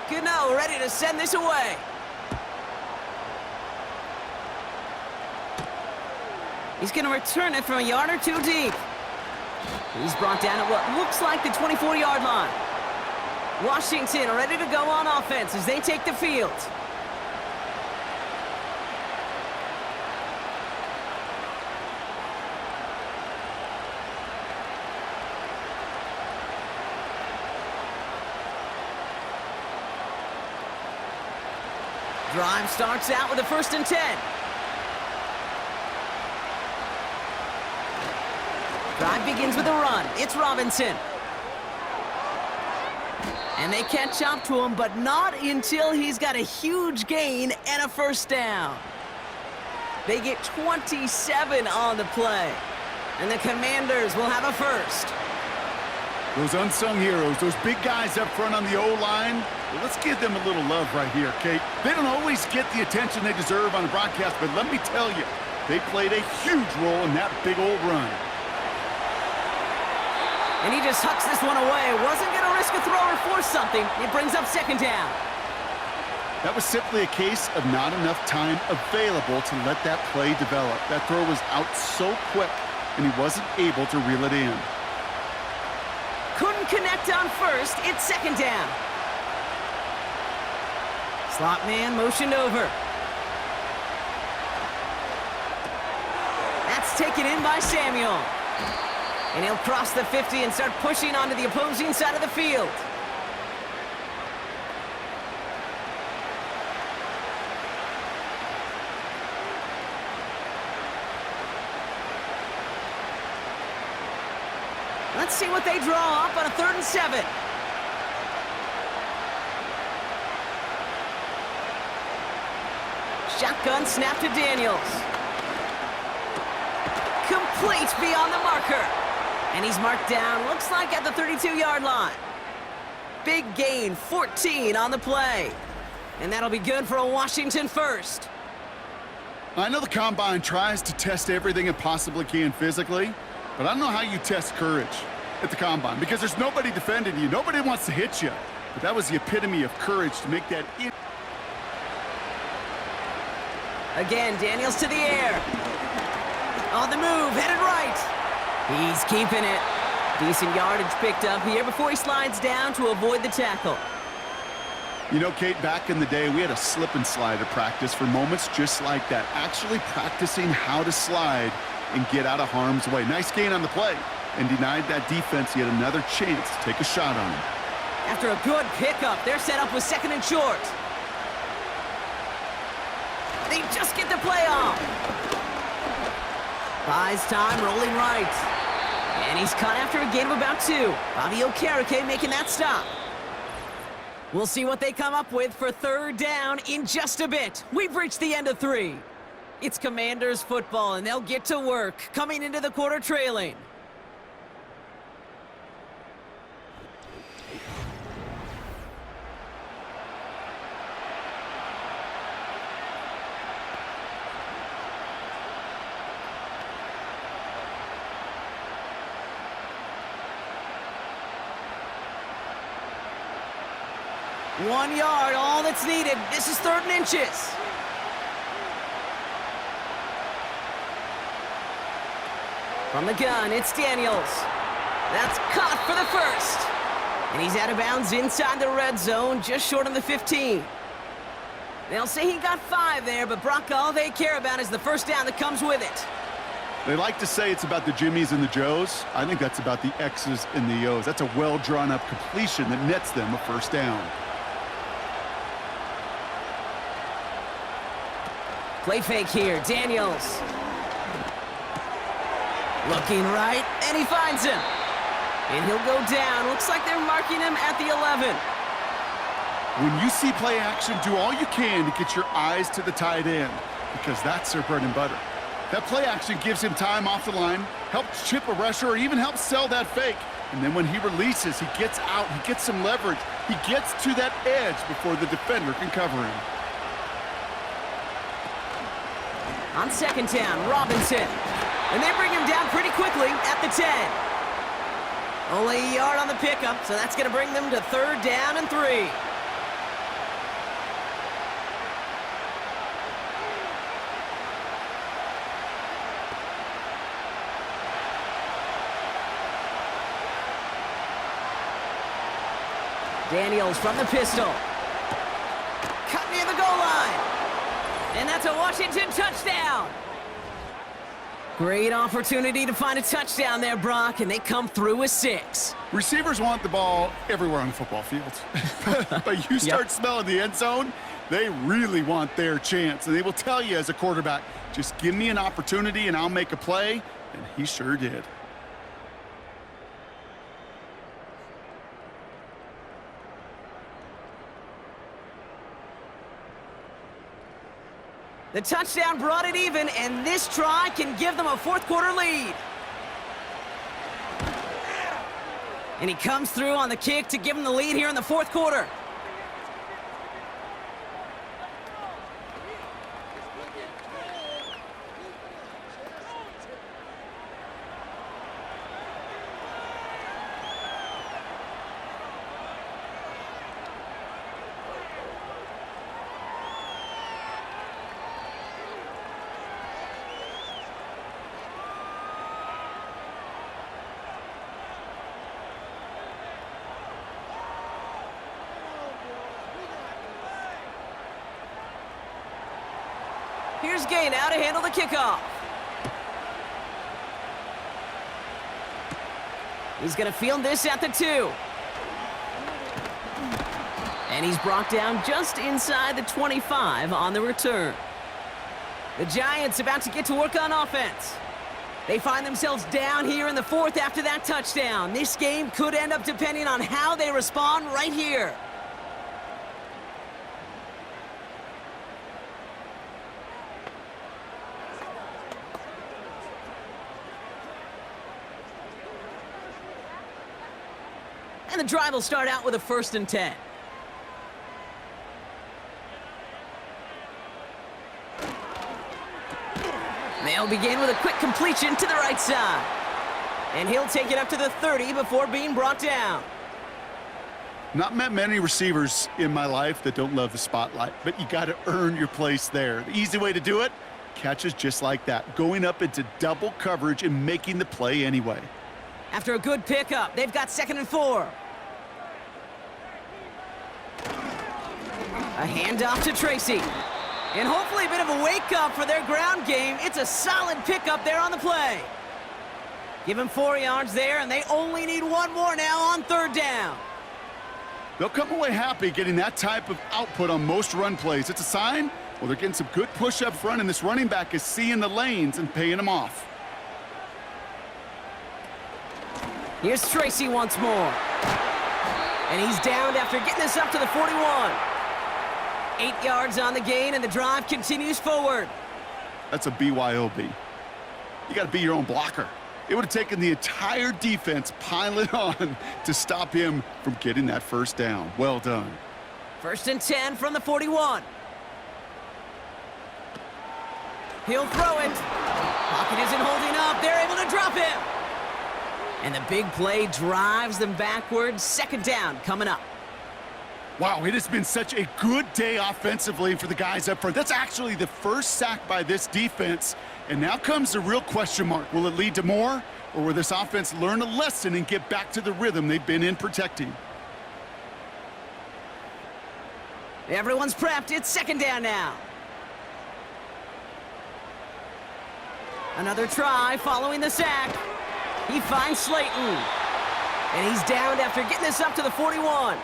Gano ready to send this away. He's going to return it from a yard or two deep. He's brought down at what looks like the 24-yard line. Washington ready to go on offense as they take the field. Drive starts out with a 1st and 10. Drive begins with a run. It's Robinson. And they catch up to him, but not until he's got a huge gain and a 1st down. They get 27 on the play. And the Commanders will have a 1st. Those unsung heroes, those big guys up front on the O-line, well, let's give them a little love right here, Kate. They don't always get the attention they deserve on the broadcast, but let me tell you, they played a huge role in that big old run. And he just hucks this one away. Wasn't going to risk a throw or force something. It brings up 2nd down. That was simply a case of not enough time available to let that play develop. That throw was out so quick, and he wasn't able to reel it in. Couldn't connect on 1st. It's 2nd down. Slot man motioned over. That's taken in by Samuel. And he'll cross the 50 and start pushing onto the opposing side of the field. Let's see what they draw up on a 3rd and 7. Shotgun snap to Daniels. Complete beyond the marker. And he's marked down, looks like at the 32-yard line. Big gain, 14 on the play. And that'll be good for a Washington 1st. I know the Combine tries to test everything it possibly can physically, but I don't know how you test courage at the Combine, because there's nobody defending you. Nobody wants to hit you. But that was the epitome of courage to make that in. Again, Daniels to the air. On the move, headed right. He's keeping it. Decent yardage picked up here before he slides down to avoid the tackle. You know, Kate, back in the day, we had a slip and slide at practice for moments just like that. Actually practicing how to slide and get out of harm's way. Nice gain on the play, and denied that defense yet another chance to take a shot on him. After a good pickup, they're set up with 2nd and short. They just get the play off. Buys time, rolling right. And he's caught after a gain of about 2. Bobby Okereke making that stop. We'll see what they come up with for 3rd down in just a bit. We've reached the end of 3. It's Commanders football, and they'll get to work, coming into the quarter trailing. 1 yard, all that's needed. This is 3rd and inches. From the gun, it's Daniels. That's caught for the first. And he's out of bounds inside the red zone, just short of the 15. They'll say he got 5 there, but Brock, all they care about is the first down that comes with it. They like to say it's about the Jimmies and the Joes. I think that's about the X's and the O's. That's a well-drawn-up completion that nets them a first down. Play fake here, Daniels. Looking right, and he finds him. And he'll go down. Looks like they're marking him at the 11. When you see play action, do all you can to get your eyes to the tight end, because that's their bread and butter. That play action gives him time off the line, helps chip a rusher, or even helps sell that fake. And then when he releases, he gets out, he gets some leverage. He gets to that edge before the defender can cover him. On 2nd down, Robinson. And they bring him down pretty quickly at the 10. Only a yard on the pickup, so that's going to bring them to 3rd down and 3. Daniels from the pistol. Cut near the goal line. And that's a Washington touchdown. Great opportunity to find a touchdown there, Brock, and they come through with 6. Receivers want the ball everywhere on the football field. But you start smelling the end zone, they really want their chance. And they will tell you as a quarterback, just give me an opportunity and I'll make a play. And he sure did. The touchdown brought it even, and this try can give them a 4th quarter lead. And he comes through on the kick to give them the lead here in the 4th quarter. Here's Gay now to handle the kickoff. He's going to field this at the 2. And he's brought down just inside the 25 on the return. The Giants about to get to work on offense. They find themselves down here in the 4th after that touchdown. This game could end up depending on how they respond right here. And the drive will start out with a 1st and 10. They'll begin with a quick completion to the right side. And he'll take it up to the 30 before being brought down. Not met many receivers in my life that don't love the spotlight, but you got to earn your place there. The easy way to do it, catches just like that, going up into double coverage and making the play anyway. After a good pickup, they've got 2nd and 4. A handoff to Tracy. And hopefully a bit of a wake-up for their ground game. It's a solid pickup there on the play. Give him 4 yards there, and they only need 1 more now on 3rd down. They'll come away happy getting that type of output on most run plays. It's a sign, well, they're getting some good push up front, and this running back is seeing the lanes and paying them off. Here's Tracy once more. And he's downed after getting this up to the 41. 8 yards on the gain, and the drive continues forward. That's a BYOB. You got to be your own blocker. It would have taken the entire defense piling on to stop him from getting that first down. Well done. 1st and 10 from the 41. He'll throw it. Pocket isn't holding up. They're able to drop him. And the big play drives them backwards. 2nd down coming up. Wow, it has been such a good day offensively for the guys up front. That's actually the first sack by this defense. And now comes the real question mark. Will it lead to more? Or will this offense learn a lesson and get back to the rhythm they've been in protecting? Everyone's prepped. It's second down now. Another try following the sack. He finds Slayton. And he's downed after getting this up to the 41.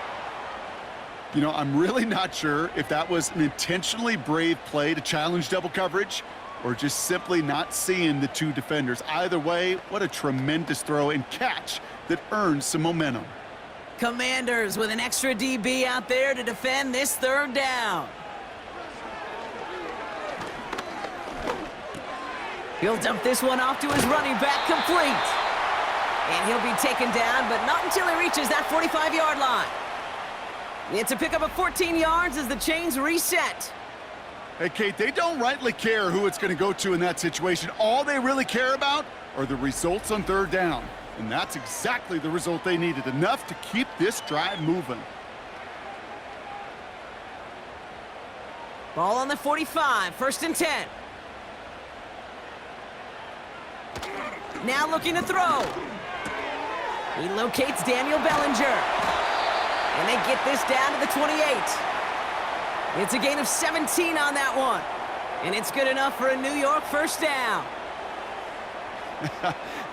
You know, I'm really not sure if that was an intentionally brave play to challenge double coverage or just simply not seeing the two defenders. Either way, what a tremendous throw and catch that earns some momentum. Commanders with an extra DB out there to defend this third down. He'll dump this one off to his running back, complete. And he'll be taken down, but not until he reaches that 45-yard line. It's a pickup of 14 yards as the chains reset. Hey, Kate, they don't rightly care who it's going to go to in that situation. All they really care about are the results on third down. And that's exactly the result they needed, enough to keep this drive moving. Ball on the 45, first and 10. Now looking to throw. He locates Daniel Bellinger. And they get this down to the 28. It's a gain of 17 on that one. And it's good enough for a New York first down.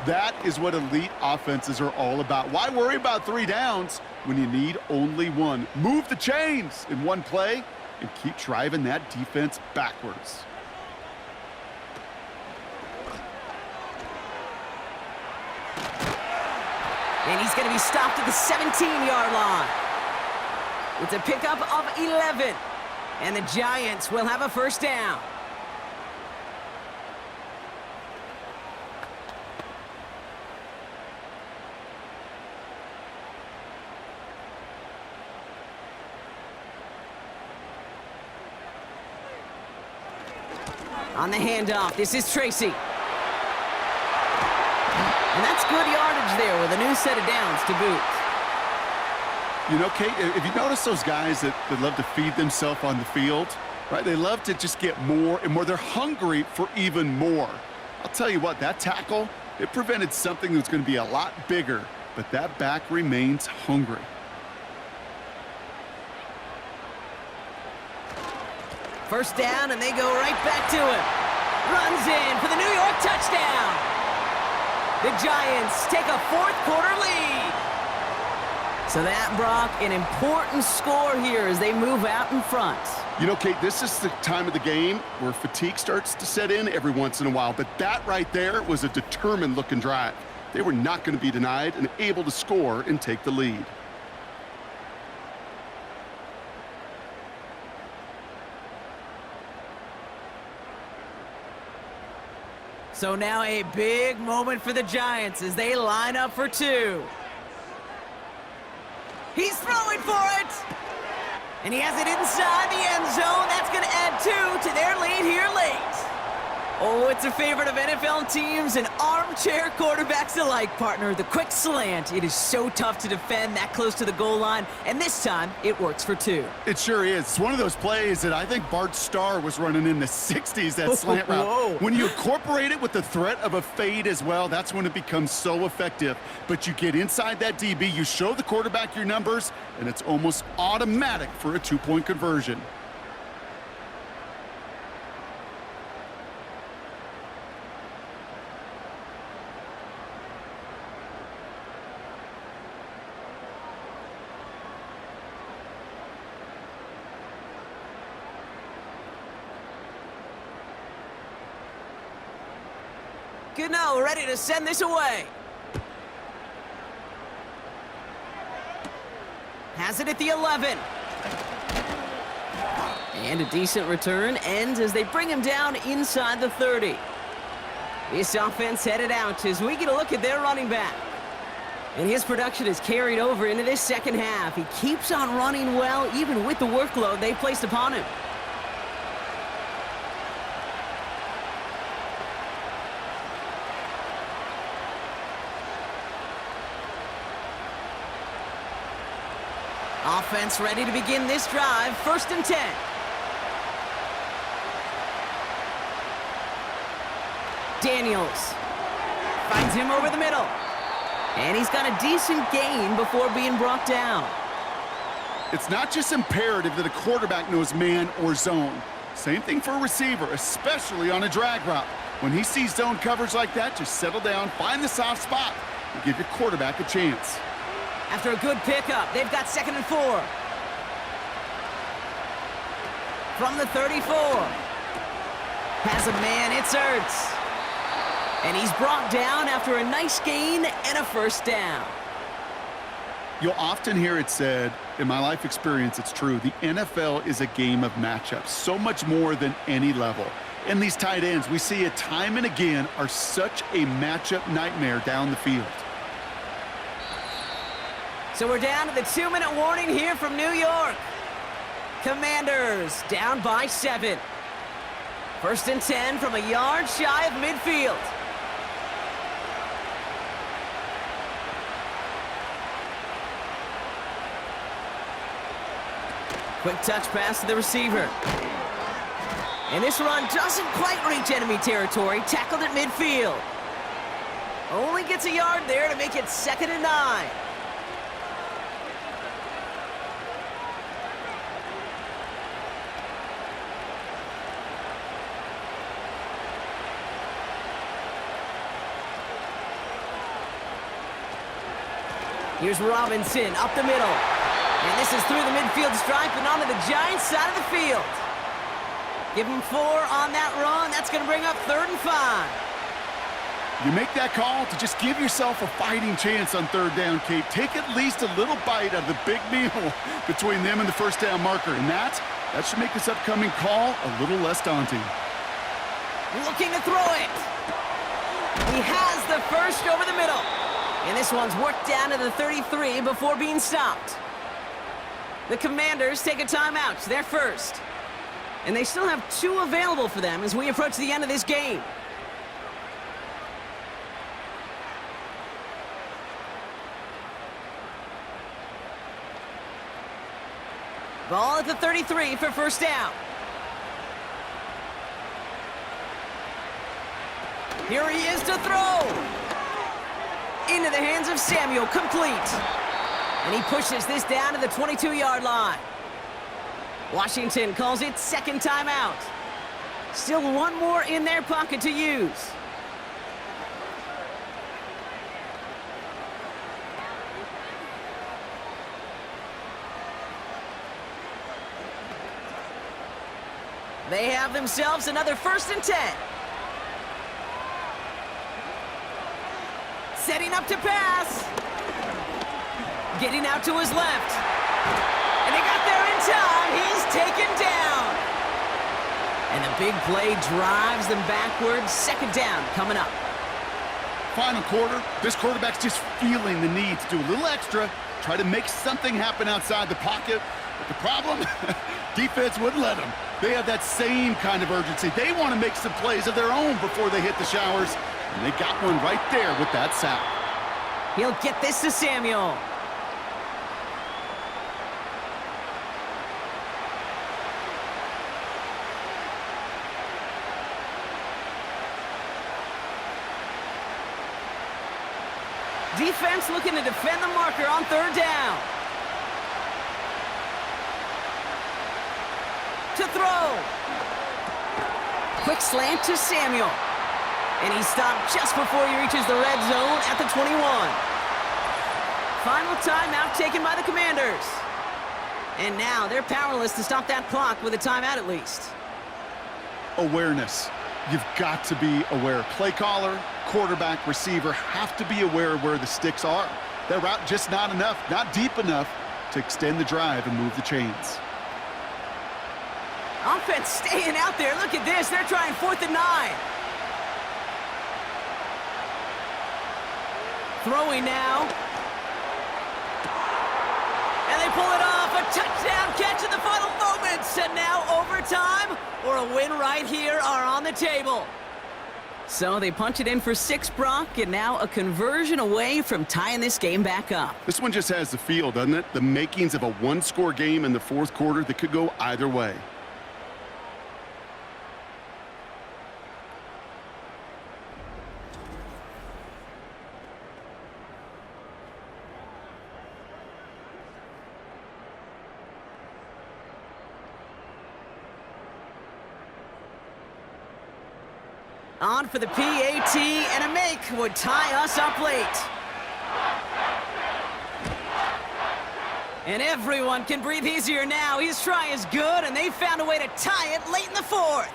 That is what elite offenses are all about. Why worry about 3 downs when you need only one? Move the chains in one play and keep driving that defense backwards. And he's going to be stopped at the 17-yard line. It's a pickup of 11. And the Giants will have a first down. On the handoff, this is Tracy. And that's good yardage there with a new set of downs to boot. You know, Kate, if you notice those guys that love to feed themselves on the field, right? They love to just get more and more. They're hungry for even more. I'll tell you what, that tackle, it prevented something that's going to be a lot bigger, but that back remains hungry. First down, and they go right back to him. Runs in for the New York touchdown. The Giants take a fourth-quarter lead. So that, Brock, an important score here as they move out in front. You know, Kate, this is the time of the game where fatigue starts to set in every once in a while, but that right there was a determined-looking drive. They were not going to be denied and able to score and take the lead. So now a big moment for the Giants as they line up for 2. He's throwing for it! And he has it inside the end zone. That's going to add 2 to their lead here late. Oh, it's a favorite of NFL teams and armchair quarterbacks alike, partner. The quick slant. It is so tough to defend that close to the goal line, and this time it works for 2. It sure is. It's one of those plays that I think Bart Starr was running in the 60s, that slant route. Whoa. When you incorporate it with the threat of a fade as well, that's when it becomes so effective. But you get inside that DB, you show the quarterback your numbers, and it's almost automatic for a 2-point conversion. Gano ready to send this away. Has it at the 11. And a decent return ends as they bring him down inside the 30. This offense headed out as we get a look at their running back. And his production is carried over into this second half. He keeps on running well, even with the workload they placed upon him. Offense ready to begin this drive. 1st and 10. Daniels finds him over the middle. And he's got a decent gain before being brought down. It's not just imperative that a quarterback knows man or zone. Same thing for a receiver, especially on a drag route. When he sees zone coverage like that, just settle down, find the soft spot, and give your quarterback a chance. After a good pickup, they've got 2nd and 4. From the 34. Has a man, it's Ertz. And he's brought down after a nice gain and a 1st down. You'll often hear it said, in my life experience, it's true, the NFL is a game of matchups, so much more than any level. And these tight ends, we see it time and again, are such a matchup nightmare down the field. So we're down to the 2-minute warning here from New York. Commanders down by 7. 1st and 10 from a yard shy of midfield. Quick touch pass to the receiver. And this run doesn't quite reach enemy territory. Tackled at midfield. Only gets a yard there to make it 2nd and 9. Here's Robinson up the middle. And this is through the midfield stripe and onto the Giants side of the field. Give him 4 on that run. That's going to bring up 3rd and 5. You make that call to just give yourself a fighting chance on 3rd down, Kate. Take at least a little bite out of the big meal between them and the 1st down marker. And that should make this upcoming call a little less daunting. Looking to throw it. He has the 1st over the middle. And this one's worked down to the 33 before being stopped. The Commanders take a timeout. They're 1st. And they still have 2 available for them as we approach the end of this game. Ball at the 33 for 1st down. Here he is to throw. Into the hands of Samuel, complete. And he pushes this down to the 22-yard line. Washington calls it 2nd timeout. Still 1 more in their pocket to use. They have themselves another 1st and 10. Setting up to pass. Getting out to his left. And he got there in time. He's taken down. And the big play drives them backwards. 2nd down coming up. Final quarter, this quarterback's just feeling the need to do a little extra, try to make something happen outside the pocket. But the problem, defense wouldn't let them. They have that same kind of urgency. They want to make some plays of their own before they hit the showers. And they got one right there with that sack. He'll get this to Samuel. Defense looking to defend the marker on 3rd down. To throw. Quick slant to Samuel. And he's stopped just before he reaches the red zone at the 21. Final timeout taken by the Commanders. And now they're powerless to stop that clock with a timeout at least. Awareness. You've got to be aware. Play caller, quarterback, receiver have to be aware of where the sticks are. That route just not enough, not deep enough to extend the drive and move the chains. Offense staying out there. Look at this. They're trying 4th and 9. Throwing now. And they pull it off. A touchdown catch in the final moments. And now overtime or a win right here are on the table. So they punch it in for 6, Brock, and now a conversion away from tying this game back up. This one just has the feel, doesn't it? The makings of a one-score game in the fourth quarter that could go either way. On for the PAT, and a make would tie us up late. And everyone can breathe easier now. His try is good, and they found a way to tie it late in the fourth.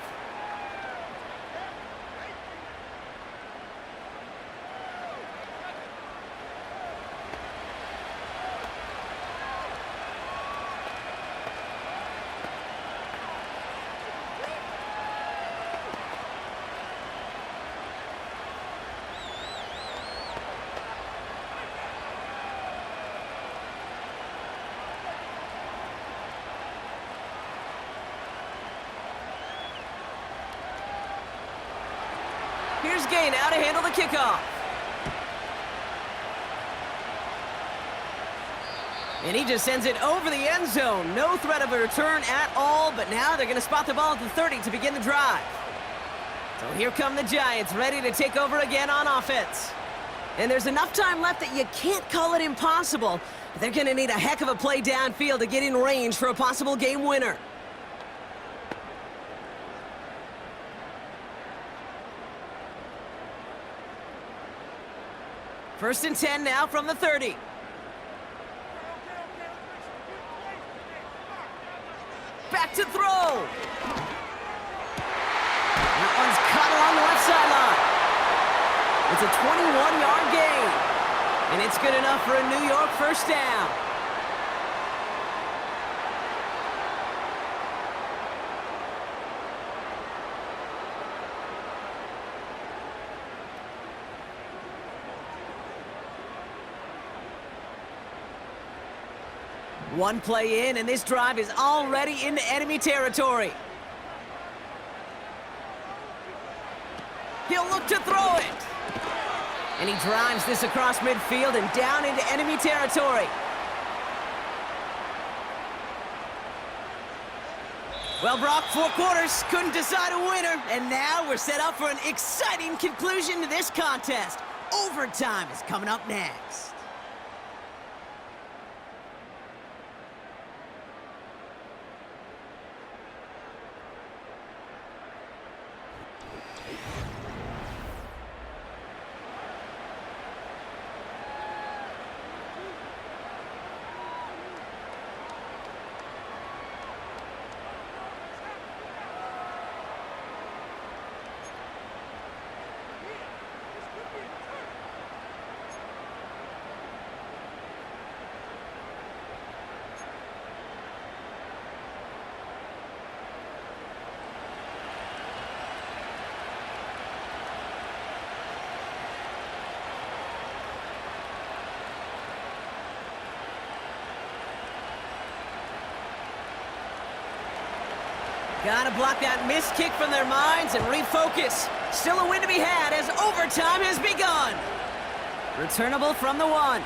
Here's Gay now to handle the kickoff. And he just sends it over the end zone. No threat of a return at all, but now they're going to spot the ball at the 30 to begin the drive. So here come the Giants, ready to take over again on offense. And there's enough time left that you can't call it impossible. But they're going to need a heck of a play downfield to get in range for a possible game winner. First and 10 now from the 30. Back to throw. That one's caught along the left sideline. It's a 21-yard gain. And it's good enough for a New York first down. One play in, and this drive is already into enemy territory. He'll look to throw it. And he drives this across midfield and down into enemy territory. Well, Brock, 4 quarters, couldn't decide a winner. And now we're set up for an exciting conclusion to this contest. Overtime is coming up next. Gotta block that missed kick from their minds and refocus. Still a win to be had as overtime has begun. Returnable from the 1.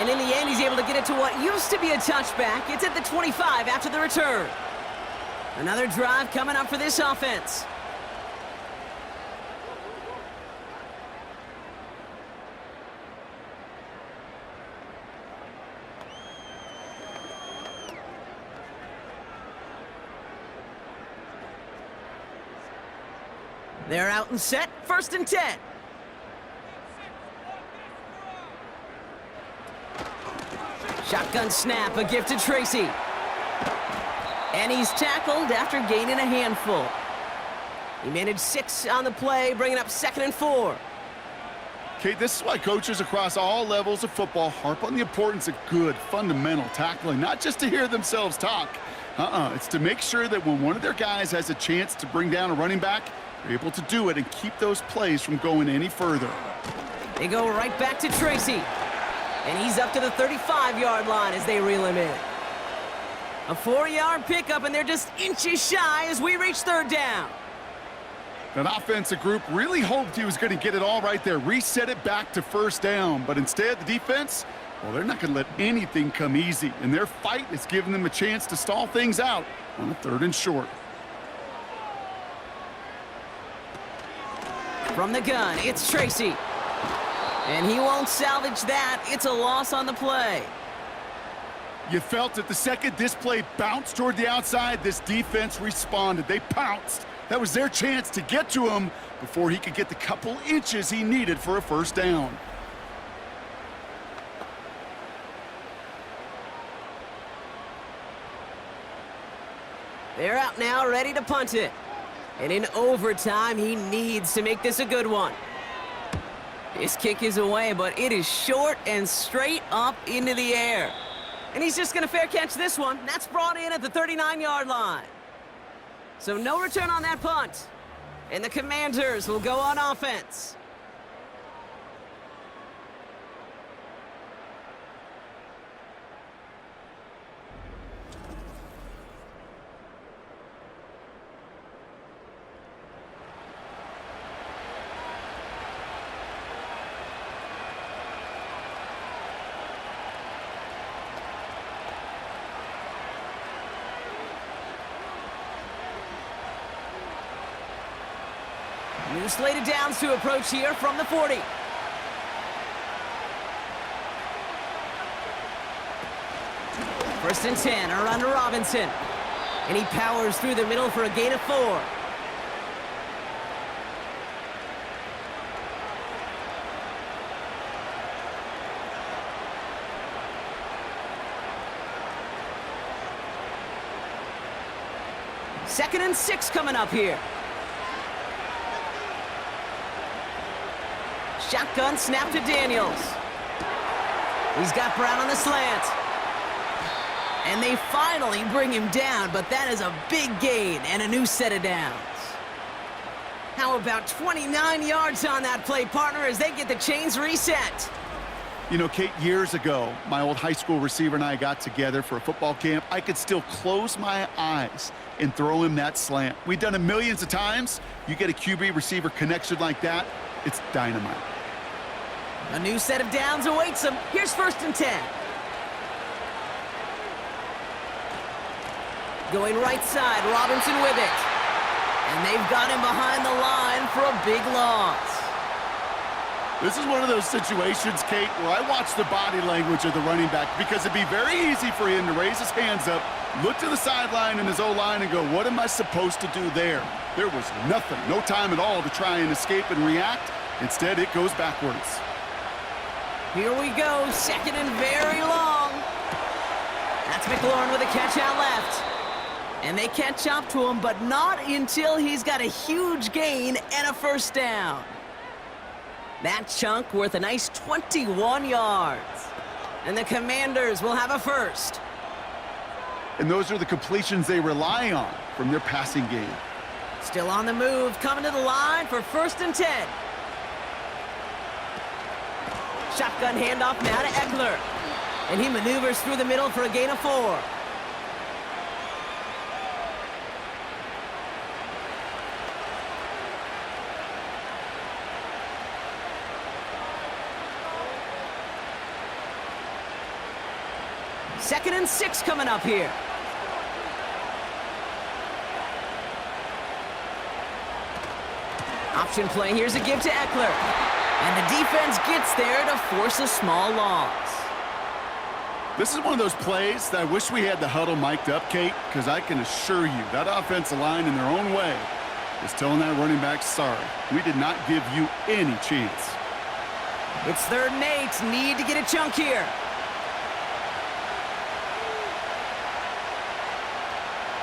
And in the end, he's able to get it to what used to be a touchback. It's at the 25 after the return. Another drive coming up for this offense. They're out and set, first and 10. Shotgun snap, a gift to Tracy. And he's tackled after gaining a handful. He managed 6 on the play, bringing up 2nd and 4. Okay, this is why coaches across all levels of football harp on the importance of good, fundamental tackling, not just to hear themselves talk. It's to make sure that when one of their guys has a chance to bring down a running back, they're able to do it and keep those plays from going any further. They go right back to Tracy. And he's up to the 35-yard line as they reel him in. A 4-yard pickup, and they're just inches shy as we reach 3rd down. That offensive group really hoped he was going to get it all right there, reset it back to first down. But instead, the defense, well, they're not going to let anything come easy. And their fight is giving them a chance to stall things out on a 3rd and short. From the gun, it's Tracy. And he won't salvage that. It's a loss on the play. You felt it the second this play bounced toward the outside, this defense responded. They pounced. That was their chance to get to him before he could get the couple inches he needed for a first down. They're out now, ready to punt it. And in overtime, he needs to make this a good one. His kick is away, but it is short and straight up into the air. And he's just going to fair catch this one. That's brought in at the 39-yard line. So no return on that punt. And the Commanders will go on offense. New slated downs to approach here from the 40. First and 10, around to Robinson. And he powers through the middle for a gain of 4. Second and 6 coming up here. Shotgun snap to Daniels. He's got Brown on the slant. And they finally bring him down, but that is a big gain and a new set of downs. How about 29 yards on that play, partner, as they get the chains reset? You know, Kate, years ago, my old high school receiver and I got together for a football camp. I could still close my eyes and throw him that slant. We've done it millions of times. You get a QB receiver connection like that, it's dynamite. A new set of downs awaits them. Here's first and 10. Going right side, Robinson with it. And they've got him behind the line for a big loss. This is one of those situations, Kate, where I watch the body language of the running back because it'd be very easy for him to raise his hands up, look to the sideline in his O-line and go, what am I supposed to do there? There was nothing, no time at all to try and escape and react. Instead, it goes backwards. Here we go, second and very long. That's McLaurin with a catch out left. And they catch up to him, but not until he's got a huge gain and a first down. That chunk worth a nice 21 yards. And the Commanders will have a first. And those are the completions they rely on from their passing game. Still on the move, coming to the line for first and 10. Shotgun handoff now to Eckler. And he maneuvers through the middle for a gain of 4. Second and 6 coming up here. Option play, here's a give to Eckler. And the defense gets there to force a small loss. This is one of those plays that I wish we had the huddle mic'd up, Kate, because I can assure you that offensive line in their own way is telling that running back, sorry, we did not give you any chance. It's 3rd and 8, need to get a chunk here.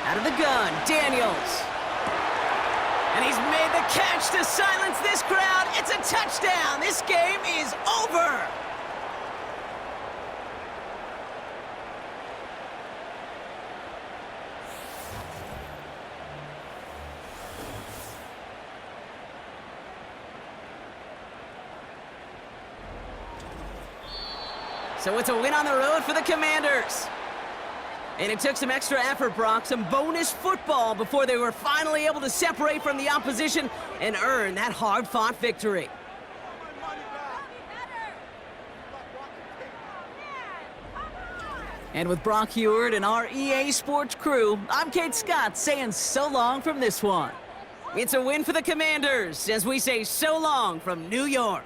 Out of the gun, Daniels. And he's made the catch to silence this crowd. It's a touchdown. This game is over. So it's a win on the road for the Commanders. And it took some extra effort, Brock, some bonus football before they were finally able to separate from the opposition and earn that hard-fought victory. And with Brock Heward and our EA Sports crew, I'm Kate Scott saying so long from this one. It's a win for the Commanders as we say so long from New York.